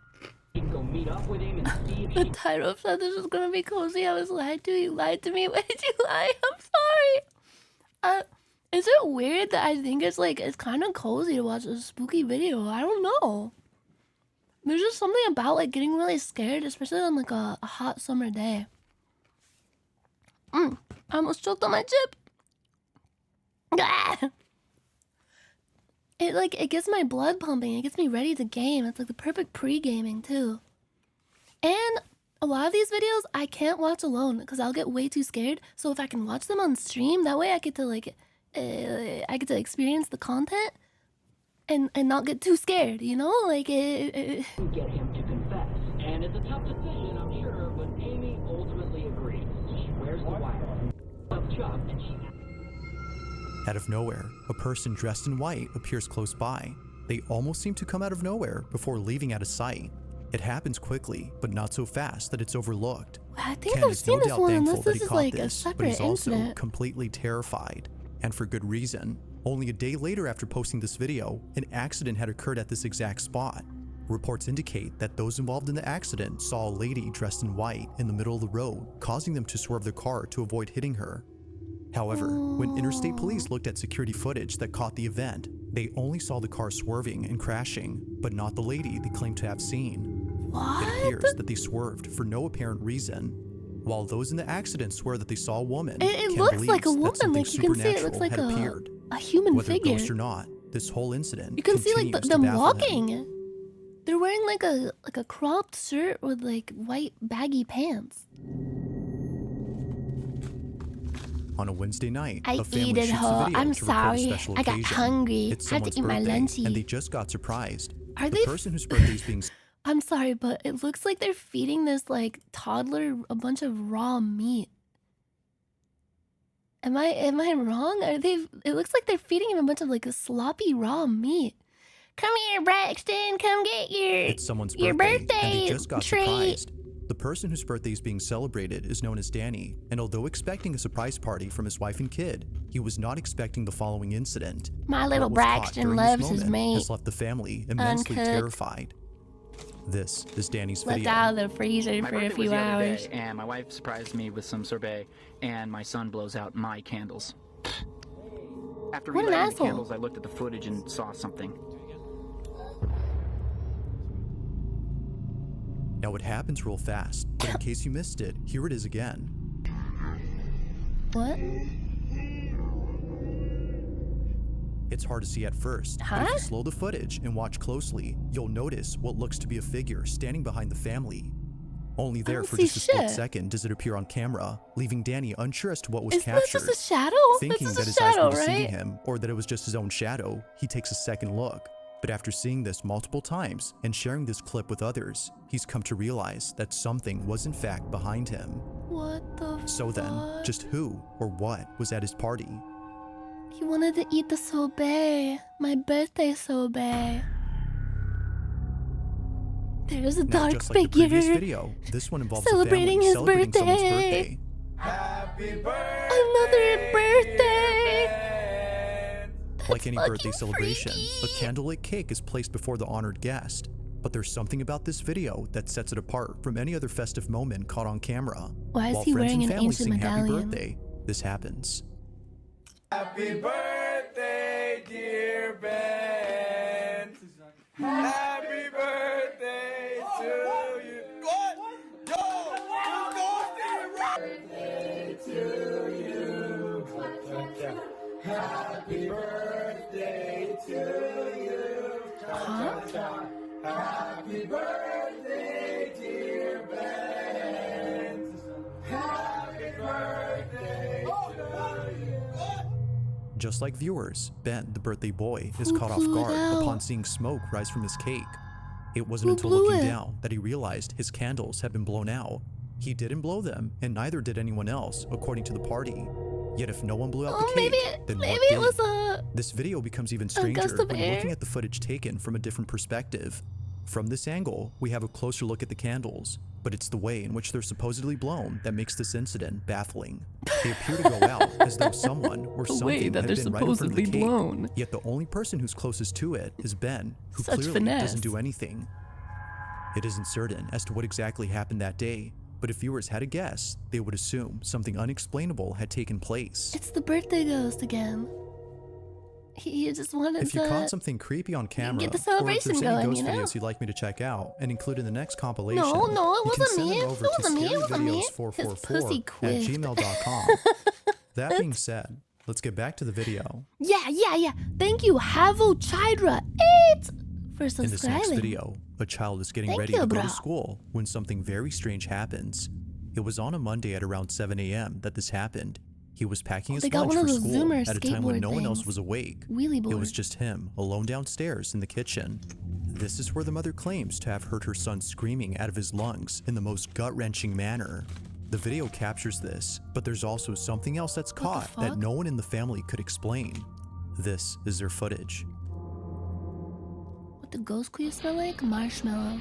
Go meet up with him and see if The title said this was gonna be cozy. I was lied to. You lied to me. Why did you lie? I'm sorry. Is it weird that I think it's like, it's kind of cozy to watch a spooky video? I don't know. There's just something about like getting really scared, especially on like a hot summer day. I almost choked on my chip. It gets my blood pumping. It gets me ready to game. It's like the perfect pre-gaming too. And a lot of these videos I can't watch alone because I'll get way too scared. So if I can watch them on stream, that way I get to like, I get to experience the content and not get too scared, you know? Like get him to confess. And it's a tough decision, I'm sure, but Amy ultimately agrees. She wears the wire. Up Chuck, and she... Out of nowhere, a person dressed in white appears close by. They almost seem to come out of nowhere before leaving out of sight. It happens quickly, but not so fast that it's overlooked. I think Ken I've is no seen this doubt one thankful unless that this he is caught like a this, but separate he's also incident. completely terrified. And for good reason. Only a day later after posting this video, an accident had occurred at this exact spot. Reports indicate that those involved in the accident saw a lady dressed in white in the middle of the road, causing them to swerve their car to avoid hitting her. However, when interstate police looked at security footage that caught the event, they only saw the car swerving and crashing, but not the lady they claimed to have seen. What? It appears that they swerved for no apparent reason. While those in the accident swear that they saw a woman, It Ken looks like a believes that woman, something like you can see it looks supernatural like had appeared. a human Whether figure. ghost or not, this whole incident You can see like continues to them baffle walking. him. They're wearing like a cropped shirt with like white baggy pants. On a Wednesday night, I a family eat it, shoots ho. a video I'm to record a sorry. special I got occasion. hungry. It's Had to someone's eat my birthday, lunchie. and they just got surprised. Are The they? person whose birthday is being I'm sorry, but it looks like they're feeding this like toddler a bunch of raw meat. Am I wrong? Are they? It looks like they're feeding him a bunch of like a sloppy raw meat. Come here, Braxton. Come get It's someone's your birthday, and they just got treat. surprised. The person whose birthday is being celebrated is known as Danny, and although expecting a surprise party from his wife and kid, he was not expecting the following incident. My little What was caught Braxton during loves this his moment meat. has left the family immensely Uncooked. terrified. This is Danny's Left video. out of the freezer My for a birthday was few the other hours. day, and my wife surprised me with some sorbet, and my son blows out my candles. After What an relighting the asshole. candles, I looked at the footage and saw something. Now it happens real fast, but in case you missed it, here it is again. What? It's hard to see at first, but if you slow the footage and watch closely, you'll notice what looks to be a figure standing behind the family. Only there don't for see just a split shit. second does it appear on camera, leaving Danny unsure as to what was Isn't that captured. just a shadow? Thinking That's that just his a shadow, eyes were deceiving right? him, or that it was just his own shadow, he takes a second look. But after seeing this multiple times and sharing this clip with others, he's come to realize that something was in fact behind him. What the So then, fuck? just who or what was at his party? He wanted to eat the sorbet. My birthday sorbet. There's a Now, dark just like the previous figure video, this one involves celebrating a family his celebrating someone's birthday. birthday. Another birthday. Like any birthday fucking celebration, freaky. a candlelit cake is placed before the honored guest. But there's something about this video that sets it apart from any other festive moment caught on camera. Why is While he friends wearing and an family ancient sing happy medallion? birthday, this happens. Happy birthday, dear Ben. Happy birthday to you. What? Yo, birthday to you. Happy birthday to you. Happy birthday, dear Ben. Happy birthday to you. Just like viewers, Ben, the birthday boy, is Who caught off blew it guard out? upon seeing smoke rise from his cake. It wasn't Who until blew looking it? down that he realized his candles had been blown out. He didn't blow them, and neither did anyone else, according to the party. Yet if no one blew out the cake, then maybe what it did? was a This video becomes even gust stranger of when air? looking at the footage taken from a different perspective. From this angle, we have a closer look at the candles, but it's the way in which they're supposedly blown that makes this incident baffling. They appear to go out as though someone or The way something that had they're been right in front of the supposedly cake. blown. Yet the only person who's closest to it is Ben, who Such clearly finesse. doesn't do anything. It isn't certain as to what exactly happened that day, but if viewers had a guess, they would assume something unexplainable had taken place. It's the birthday ghost again. He just wanted If you to caught something creepy on camera, get the or if celebration there's any going, ghost you know? videos you'd like me to check out and include in the next compilation, No, it you can wasn't send me. them It over to wasn't me. It wasn't me. His pussy quiffed. scaryvideos444@gmail.com. That being said, let's get back to the video. Yeah. Thank you, Havo Chidra 8 for In this next subscribing. video, a child is getting Thank ready you, to go bro. to school when something very strange happens. It was on a Monday at around 7 a.m. that this happened. He was packing his They got lunch one of for those school Zoomer at a time when skateboard no one else things. was awake. Wheelie It board. was just him, alone downstairs in the kitchen. This is where the mother claims to have heard her son screaming out of his lungs in the most gut-wrenching manner. The video captures this, but there's also something else that's caught that fuck? no one in the family could explain. This is their footage. What the ghost queef smell like? Marshmallow.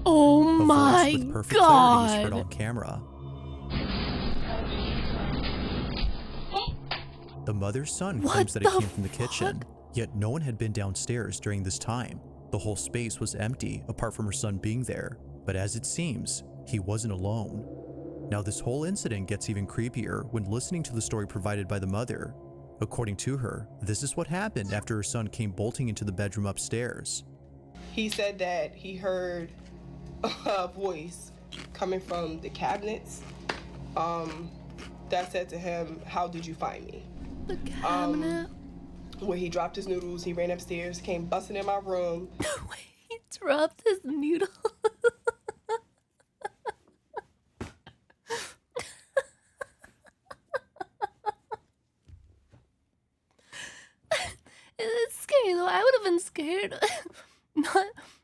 Oh A voice my with perfect clarity is heard god! on camera. The mother's son What claims that it the came from the kitchen, yet no one had been downstairs during this time. The whole space was empty apart from her son being there, but as it seems, he wasn't alone. Now this whole incident gets even creepier when listening to the story provided by the mother. According to her, this is what happened after her son came bolting into the bedroom upstairs. He said that he heard a voice coming from the cabinets that said to him, "How did you find me?" The cabinet. Where he dropped his noodles, he ran upstairs, came busting in my room. He dropped his noodle. have been scared.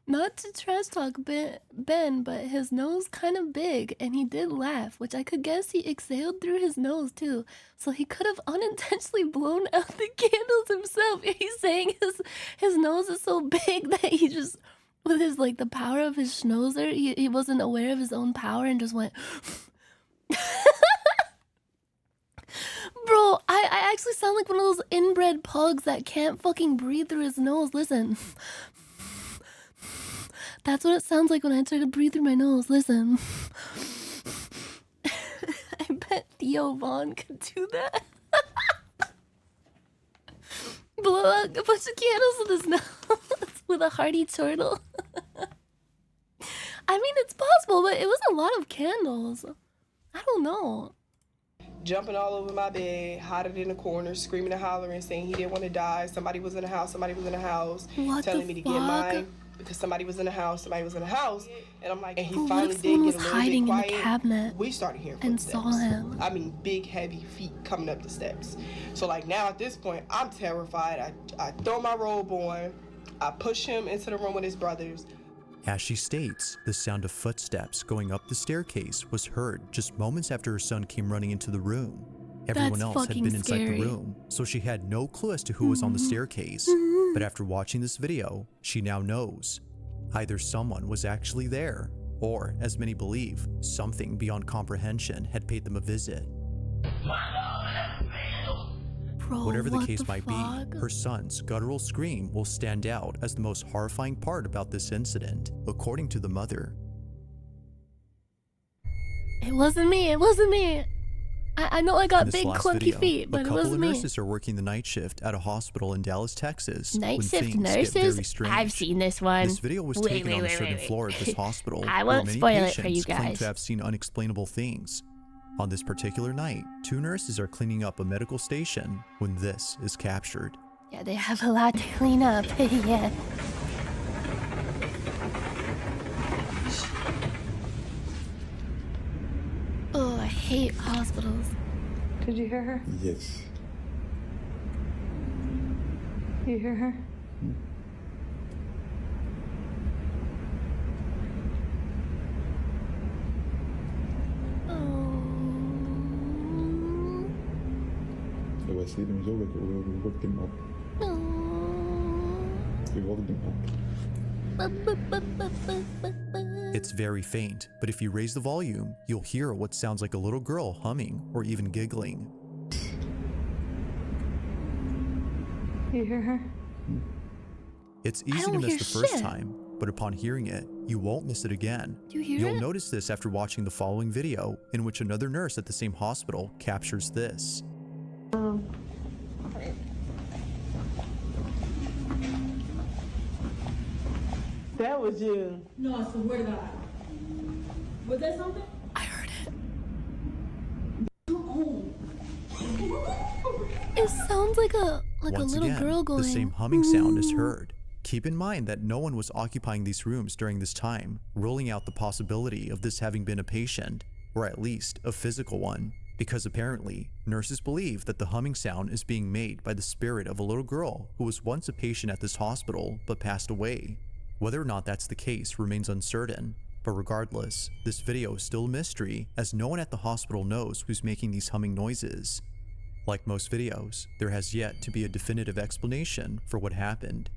Not to trash talk Ben, but his nose kind of big, and he did laugh, which I could guess he exhaled through his nose too. So he could have unintentionally blown out the candles himself. He's saying his nose is so big that he just, with his like the power of his schnauzer, he wasn't aware of his own power and just went. Bro, I actually sound like one of those inbred pugs that can't fucking breathe through his nose. Listen. That's what it sounds like when I try to breathe through my nose. Listen. I bet Theo Vaughn could do that. Blow out a bunch of candles with his nose with a hearty chortle. I mean, it's possible, but it was a lot of candles. I don't know. Jumping all over my bed, hiding in the corner, screaming and hollering, saying he didn't want to die. Somebody was in the house. Somebody was in the house. What telling the me to fuck? get mine because somebody was in the house. Somebody was in the house, and I'm like, and he Bro, what finally if did someone get was a little hiding bit in quiet. the cabinet We started hearing and footsteps. saw him? I mean, big heavy feet coming up the steps. So like now at this point, I'm terrified. I throw my robe on. I push him into the room with his brothers. As she states, the sound of footsteps going up the staircase was heard just moments after her son came running into the room. Everyone else had been inside the room, so she had no clue as to who was on the staircase. But after watching this video, she now knows. Either someone was actually there, or, as many believe, something beyond comprehension had paid them a visit. Bro, Whatever the what case might fuck? be, her son's guttural scream will stand out as the most horrifying part about this incident, according to the mother. It wasn't me. It wasn't me. I know I In got this big last clunky video, feet, but a it couple wasn't of me. nurses are working the night shift at a hospital in Dallas, Texas. Night when shift things get very nurses? strange. I've seen this one. This video was taken on the certain floor at this hospital. I where won't many spoil it for patients you claim guys. to have seen unexplainable things. On this particular night, 2 nurses are cleaning up a medical station when this is captured. Yeah, they have a lot to clean up. Yeah. Oh, I hate hospitals. Did you hear her? Yes. You hear her? Eu was hier zo lekker over hem op. Je wilde hem op. It's very faint, but if you raise the volume, you'll hear what sounds like a little girl humming or even giggling. You hear her? It's easy to miss the first time, but upon hearing it, you won't miss it again. Do you hear You'll it? notice this after watching the following video, in which another nurse at the same hospital captures this. That was you. No, I swear to God. Was that something? I heard it. Oh. It sounds like a Once little again, girl going. the same humming sound is heard. Keep in mind that no one was occupying these rooms during this time, ruling out the possibility of this having been a patient, or at least a physical one, because apparently, nurses believe that the humming sound is being made by the spirit of a little girl who was once a patient at this hospital but passed away. Whether or not that's the case remains uncertain, but regardless, this video is still a mystery as no one at the hospital knows who's making these humming noises. Like most videos, there has yet to be a definitive explanation for what happened.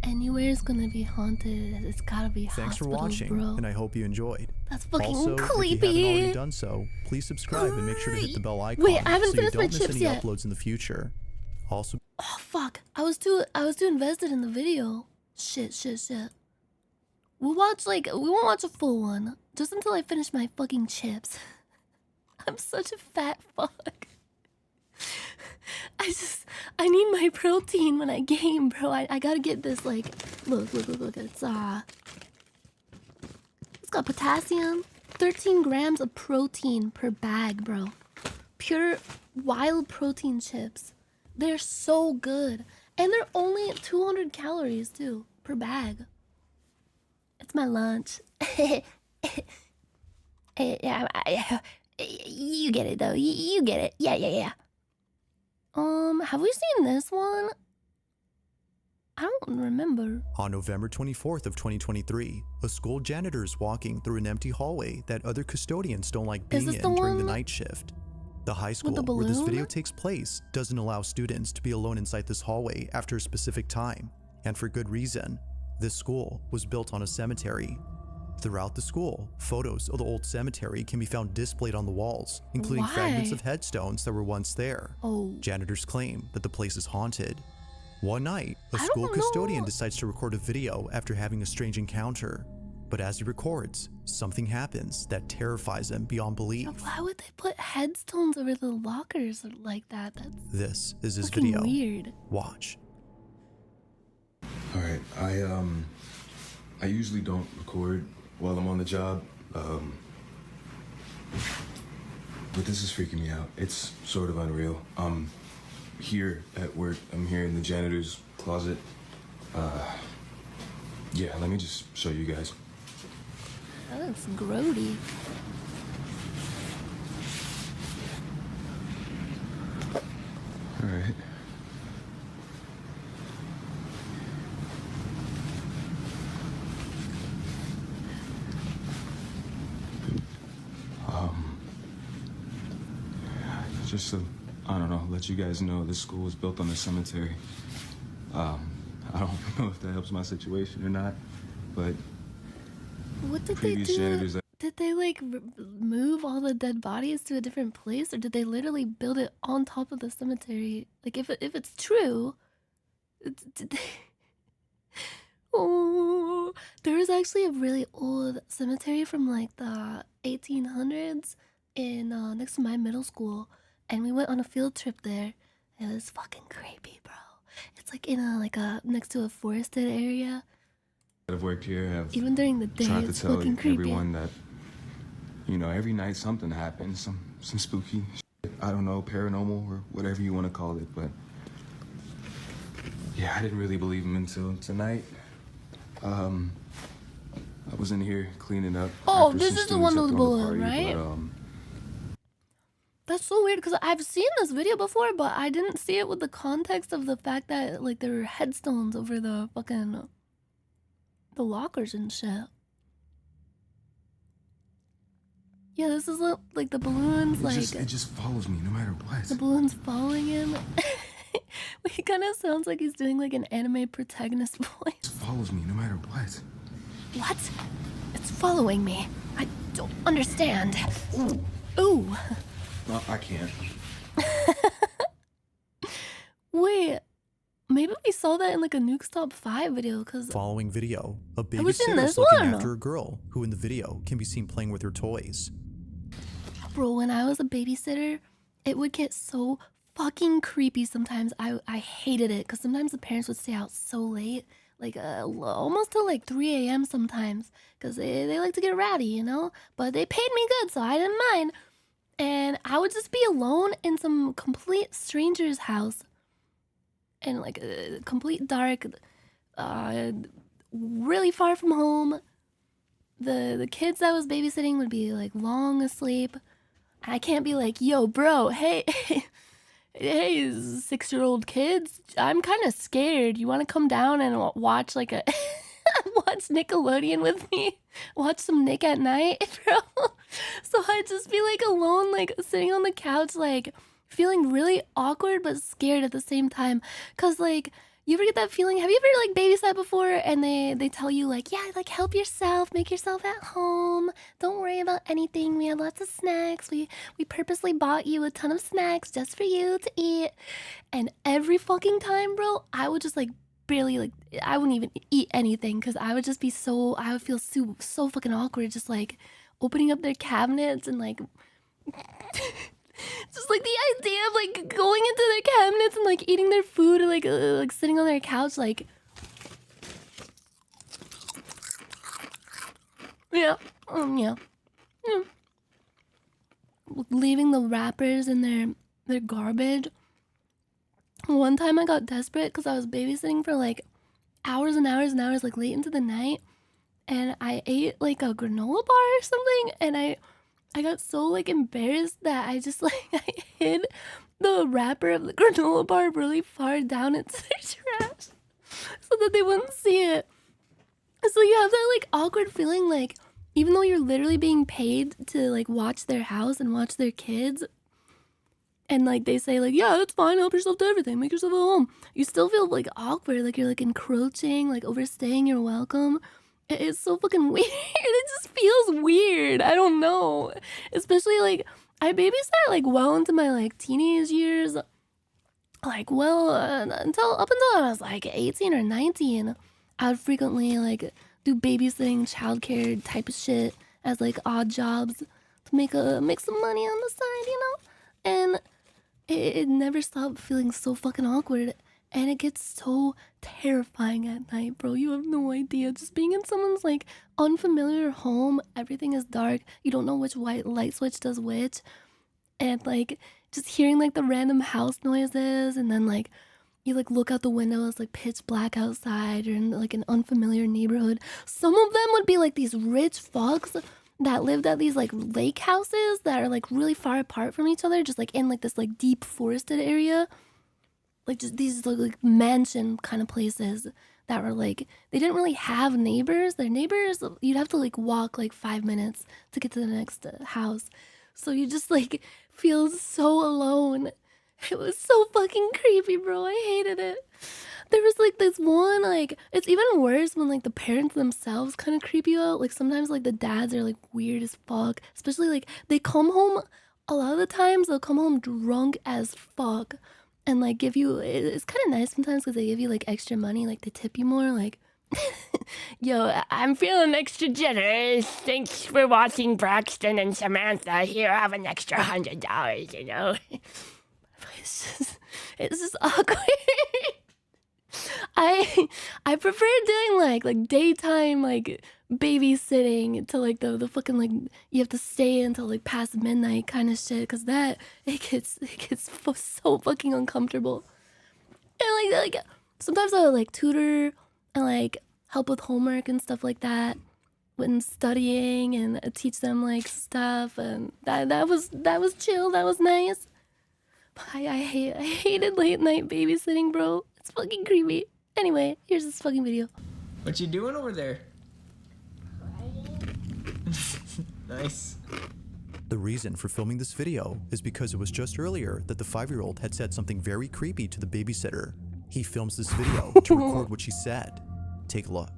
Anywhere's gonna be haunted. It's gotta be Thanks for hospitals, watching, bro. and I hope you enjoyed. That's fucking also, creepy. if you haven't already done so, please subscribe and make sure to hit the bell icon Wait, I haven't so you finished my don't miss chips any yet. uploads in the future. Also, Oh fuck! I was too invested in the video. Shit. We won't watch a full one just until I finish my fucking chips. I'm such a fat fuck. I need my protein when I game, bro. I gotta get this like look. It's got potassium, 13 grams of protein per bag, bro. Pure wild protein chips. They're so good. And they're only 200 calories too per bag. It's my lunch. You get it though. You get it. Yeah. Have we seen this one? I don't remember. On November 24th of 2023, a school janitor is walking through an empty hallway that other custodians don't like being in during the night shift. The high school where this video takes place doesn't allow students to be alone inside this hallway after a specific time, and for good reason. This school was built on a cemetery. Throughout the school, photos of the old cemetery can be found displayed on the walls, including fragments of headstones that were once there. Janitors claim that the place is haunted. One night, a school custodian decides to record a video after having a strange encounter. But as he records, something happens that terrifies him beyond belief. Why would they put headstones over the lockers like that? That's this is his video. Weird. Watch. All right, I usually don't record while I'm on the job, but this is freaking me out. It's sort of unreal. Here at work, I'm here in the janitor's closet. Yeah, let me just show you guys. That looks grody. All right. Just to, I don't know, let you guys know this school was built on a cemetery. I don't know if that helps my situation or not, but what did they do? Did they like move all the dead bodies to a different place, or did they literally build it on top of the cemetery? Like if it's true, did they... Oh, there was actually a really old cemetery from like the 1800s in next to my middle school. And we went on a field trip there. It was fucking creepy, bro. It's like in a next to a forested area. I've worked here have even during the day. Tried it's to tell fucking creepy. Everyone that, you know, every night something happens, some spooky shit. I don't know, paranormal or whatever you want to call it, but yeah, I didn't really believe him until tonight. I was in here cleaning up. Oh, this is the one with the balloon, right? But, that's so weird because I've seen this video before, but I didn't see it with the context of the fact that like there were headstones over the fucking the lockers and shit. Yeah, this is like the balloons. It just follows me no matter what. The balloon's following him. He kind of sounds like he's doing like an anime protagonist voice. It follows me no matter what. What? It's following me. I don't understand. Ooh. No, I can't. Wait, maybe we saw that in like a Nuke's Top 5 video, because... Following video, a babysitter is looking after a girl who in the video can be seen playing with her toys. Bro, when I was a babysitter, it would get so fucking creepy sometimes. I hated it, because sometimes the parents would stay out so late, like almost till like 3 a.m. sometimes, because they like to get ratty, you know? But they paid me good, so I didn't mind. And I would just be alone in some complete stranger's house. And like a complete dark, really far from home. The kids I was babysitting would be like long asleep. I can't be like, yo, bro, hey, hey, 6-year-old kids, I'm kind of scared. You want to come down and watch like watch Nickelodeon with me? Watch some Nick at Night, bro? So I'd just be like alone, like sitting on the couch, like feeling really awkward but scared at the same time. Cause like, you ever get that feeling? Have you ever like babysat before and they tell you like, yeah, like help yourself, make yourself at home. Don't worry about anything. We have lots of snacks. We purposely bought you a ton of snacks just for you to eat. And every fucking time, bro, I would just like barely like, I wouldn't even eat anything because I would just be so, I would feel so fucking awkward just like opening up their cabinets and like just like the idea of like going into their cabinets and like eating their food or like sitting on their couch like yeah. Leaving the wrappers in their garbage. One time I got desperate because I was babysitting for like hours and hours and hours, like late into the night, and I ate like a granola bar or something, and I got so like embarrassed that I just like I hid the wrapper of the granola bar really far down into the trash. so that they wouldn't see it. So you have that like awkward feeling, like even though you're literally being paid to like watch their house and watch their kids, and like they say like, yeah, it's fine, help yourself to everything, make yourself at home, you still feel like awkward, like you're like encroaching, like overstaying your welcome. It's so fucking weird. It just feels weird. I don't know. Especially like I babysat like well into my like teenage years, like well up until I was like 18 or 19. I would frequently like do babysitting, childcare type of shit as like odd jobs to make some money on the side, you know? And it never stopped feeling so fucking awkward. And it gets so terrifying at night, bro. You have no idea. Just being in someone's like unfamiliar home, everything is dark. You don't know which white light switch does which. And like just hearing like the random house noises, and then like you like look out the window, it's like pitch black outside, or in like an unfamiliar neighborhood. Some of them would be like these rich fucks that lived at these like lake houses that are like really far apart from each other, just like in like this like deep forested area. Like just these like mansion kind of places that were like, they didn't really have neighbors. Their neighbors, you'd have to like walk like 5 minutes to get to the next house. So you just like feel so alone. It was so fucking creepy, bro. I hated it. There was like this one, like, it's even worse when like the parents themselves kind of creep you out. Like sometimes like the dads are like weird as fuck. Especially like they come home, a lot of the times they'll come home drunk as fuck. And like give you, it's kind of nice sometimes because they give you like extra money, like they tip you more, like, yo, I'm feeling extra generous. Thanks for watching Braxton and Samantha. Here, I have an extra $100, you know? It's just awkward. I prefer doing like daytime like babysitting to like the fucking like you have to stay until like past midnight kind of shit, because that it gets so fucking uncomfortable. And like sometimes I would like tutor and like help with homework and stuff like that when studying, and teach them like stuff, and that was chill, that was nice. But I hated late night babysitting, bro. It's fucking creepy. Anyway, here's this fucking video. What you doing over there? Nice. The reason for filming this video is because it was just earlier that the 5-year-old had said something very creepy to the babysitter. He films this video to record what she said. Take a look.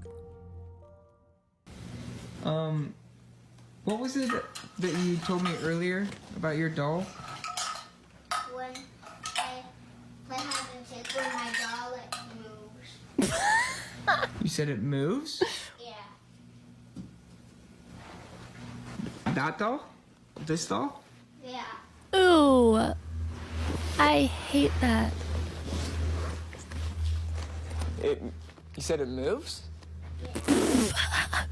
What was it that you told me earlier about your doll? When I play hide and seek with my doll, it moves. You said it moves? Yeah. That doll? This doll? Yeah. Ooh. I hate that. You said it moves? Yeah.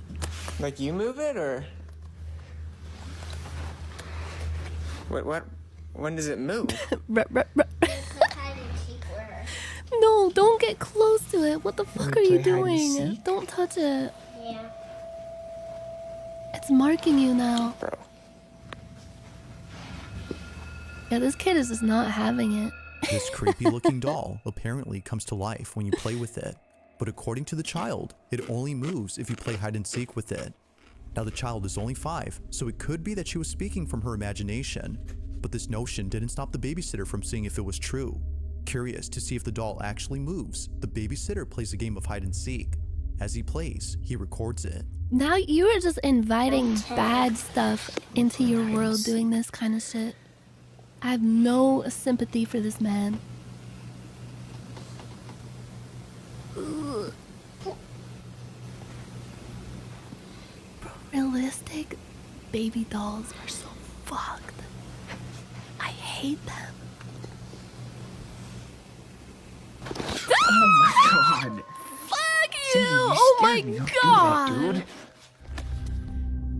Like you move it, or? What? When does it move? Play hide and seek with her. No, don't get close to it. What the fuck are you play hide and doing? seek? Don't touch it. Yeah. It's marking you now. Bro. Yeah, this kid is just not having it. This creepy looking doll apparently comes to life when you play with it. But according to the child, it only moves if you play hide and seek with it. Now the child is only 5, so it could be that she was speaking from her imagination. But this notion didn't stop the babysitter from seeing if it was true. Curious to see if the doll actually moves, the babysitter plays a game of hide and seek. As he plays, he records it. Now you are just inviting bad stuff into your world doing this kind of shit. I have no sympathy for this man. Ugh. Bro, realistic baby dolls are so fucked. I hate them. Oh my god. Fuck you! Cindy, Oh my scared me. Don't do god! that, dude.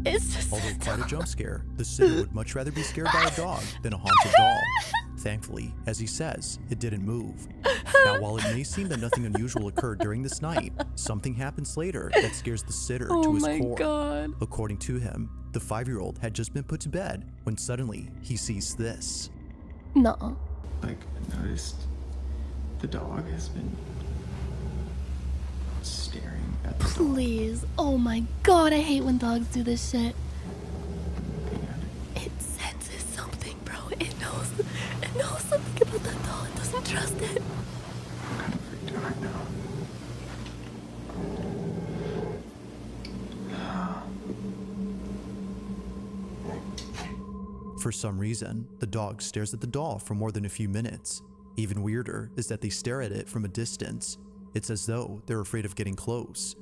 It's just Although quite a jump scare, the sitter would much rather be scared by a dog than a haunted doll. Thankfully, as he says, it didn't move. Now, while it may seem that nothing unusual occurred during this night, something happens later that scares the sitter to his core. God. According to him, the 5-year-old had just been put to bed when suddenly he sees this. No. Like, I noticed the dog has been staring at the dog. Please. Oh my god, I hate when dogs do this shit. It senses something, bro. It knows something about that doll. It doesn't trust it. I'm kind of freaked out right now. For some reason, the dog stares at the doll for more than a few minutes. Even weirder is that they stare at it from a distance. It's as though they're afraid of getting close.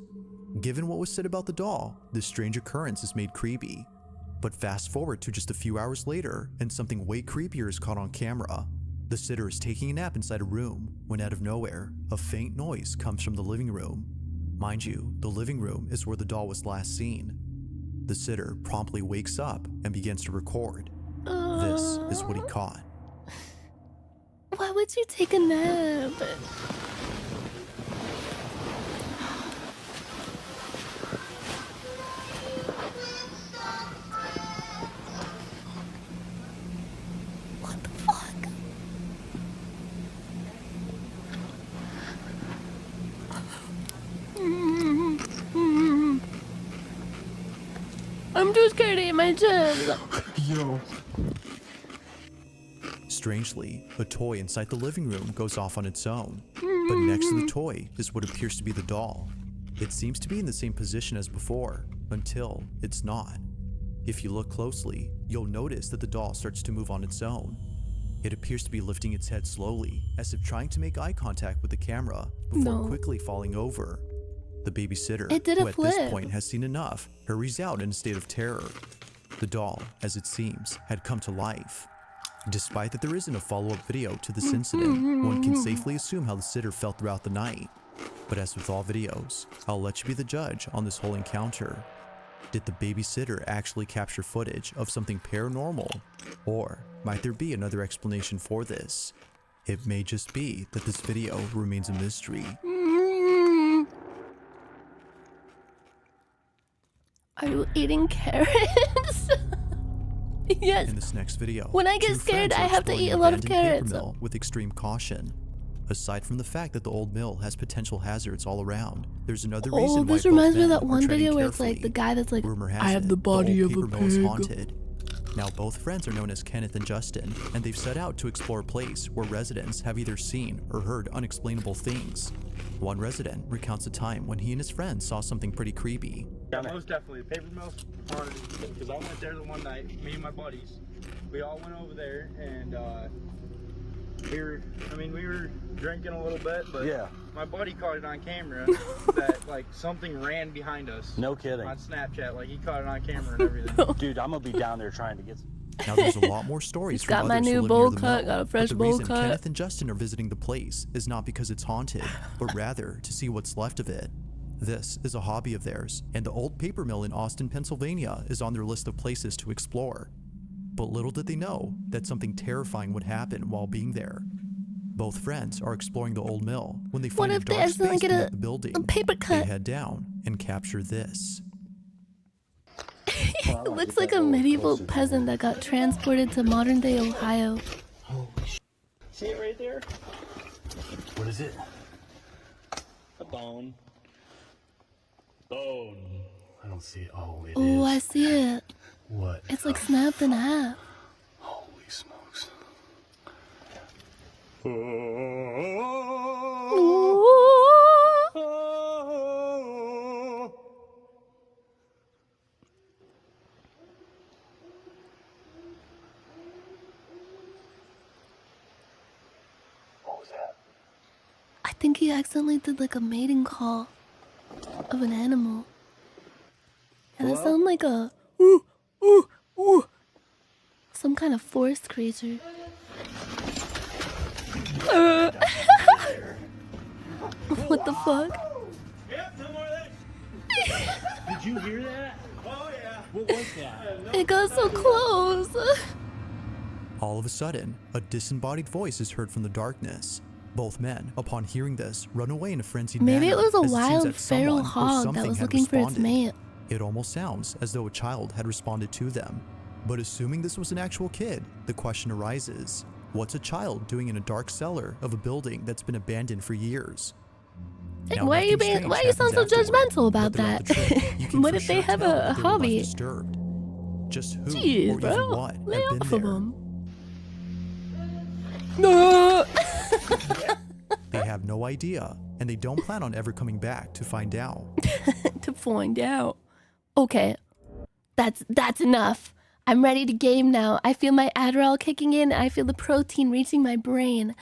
Given what was said about the doll, this strange occurrence is made creepy. But fast forward to just a few hours later, and something way creepier is caught on camera. The sitter is taking a nap inside a room, when out of nowhere, a faint noise comes from the living room. Mind you, the living room is where the doll was last seen. The sitter promptly wakes up and begins to record. This is what he caught. Why would you take a nap? What the fuck? I'm too scared to eat my chips. Yo. Strangely, a toy inside the living room goes off on its own, but next to the toy is what appears to be the doll. It seems to be in the same position as before, until it's not. If you look closely, you'll notice that the doll starts to move on its own. It appears to be lifting its head slowly, as if trying to make eye contact with the camera before quickly falling over. The babysitter, who at this point has seen enough, hurries out in a state of terror. The doll, as it seems, had come to life. Despite that there isn't a follow-up video to this incident, one can safely assume how the sitter felt throughout the night. But as with all videos, I'll let you be the judge on this whole encounter. Did the babysitter actually capture footage of something paranormal? Or might there be another explanation for this? It may just be that this video remains a mystery. Are you eating carrots? Yes. In this next video, when I get scared, I have to eat a lot of carrots. Mill with extreme caution. Aside from the fact that the old mill has potential hazards all around, there's another reason why this both reminds me of men that were one treading video where it's carefully. like the guy that's like, Rumor has I have it, the body old of a paper mill is pig. haunted. Now both friends are known as Kenneth and Justin, and they've set out to explore a place where residents have either seen or heard unexplainable things. One resident recounts a time when he and his friends saw something pretty creepy. Yeah, most definitely. The paper mill's haunted because I went there the one night, me and my buddies. We all went over there and we were drinking a little bit, but yeah, my buddy caught it on camera that like something ran behind us. No kidding. On Snapchat, like he caught it on camera and everything. Dude, I'm gonna be down there trying to get. Now there's a lot more stories from got my others who new live bowl near the cut, mill, got a fresh but the bowl reason cut. Kenneth and Justin are visiting the place is not because it's haunted, but rather to see what's left of it. This is a hobby of theirs, and the old paper mill in Austin, Pennsylvania is on their list of places to explore. But little did they know that something terrifying would happen while being there. Both friends are exploring the old mill when they find a dark space beneath the building. They head down and capture this. It looks like a medieval peasant that got transported to modern day Ohio. See it right there? What is it? A bone. Bone. I don't see it. Oh, it Oh, is. I see it. What? It's like snapped in half. Holy smokes. What was that? I think he accidentally did like a mating call of an animal. And it sounded like a ooh, ooh, ooh. Some kind of forest creature. What the fuck? Did you hear that? Oh yeah. What was that? It got so close. All of a sudden, a disembodied voice is heard from the darkness. Both men, upon hearing this, run away in a frenzied Maybe manner, it was a as seems wild that feral someone or hog that something was had looking for its responded. mate. It almost sounds as though a child had responded to them. But assuming this was an actual kid, the question arises, what's a child doing in a dark cellar of a building that's been abandoned for years? Now, Why are you nothing being? Why strange you sound so happens afterward, judgmental about but throughout that? the trip, you can What for if they sure have tell a that they were left hobby? disturbed. Just who Jeez, or bro. even what Lay have been off of there. them. No. They have no idea, and they don't plan on ever coming back to find out. To find out. Okay, that's enough. I'm ready to game now. I feel my Adderall kicking in. I feel the protein reaching my brain.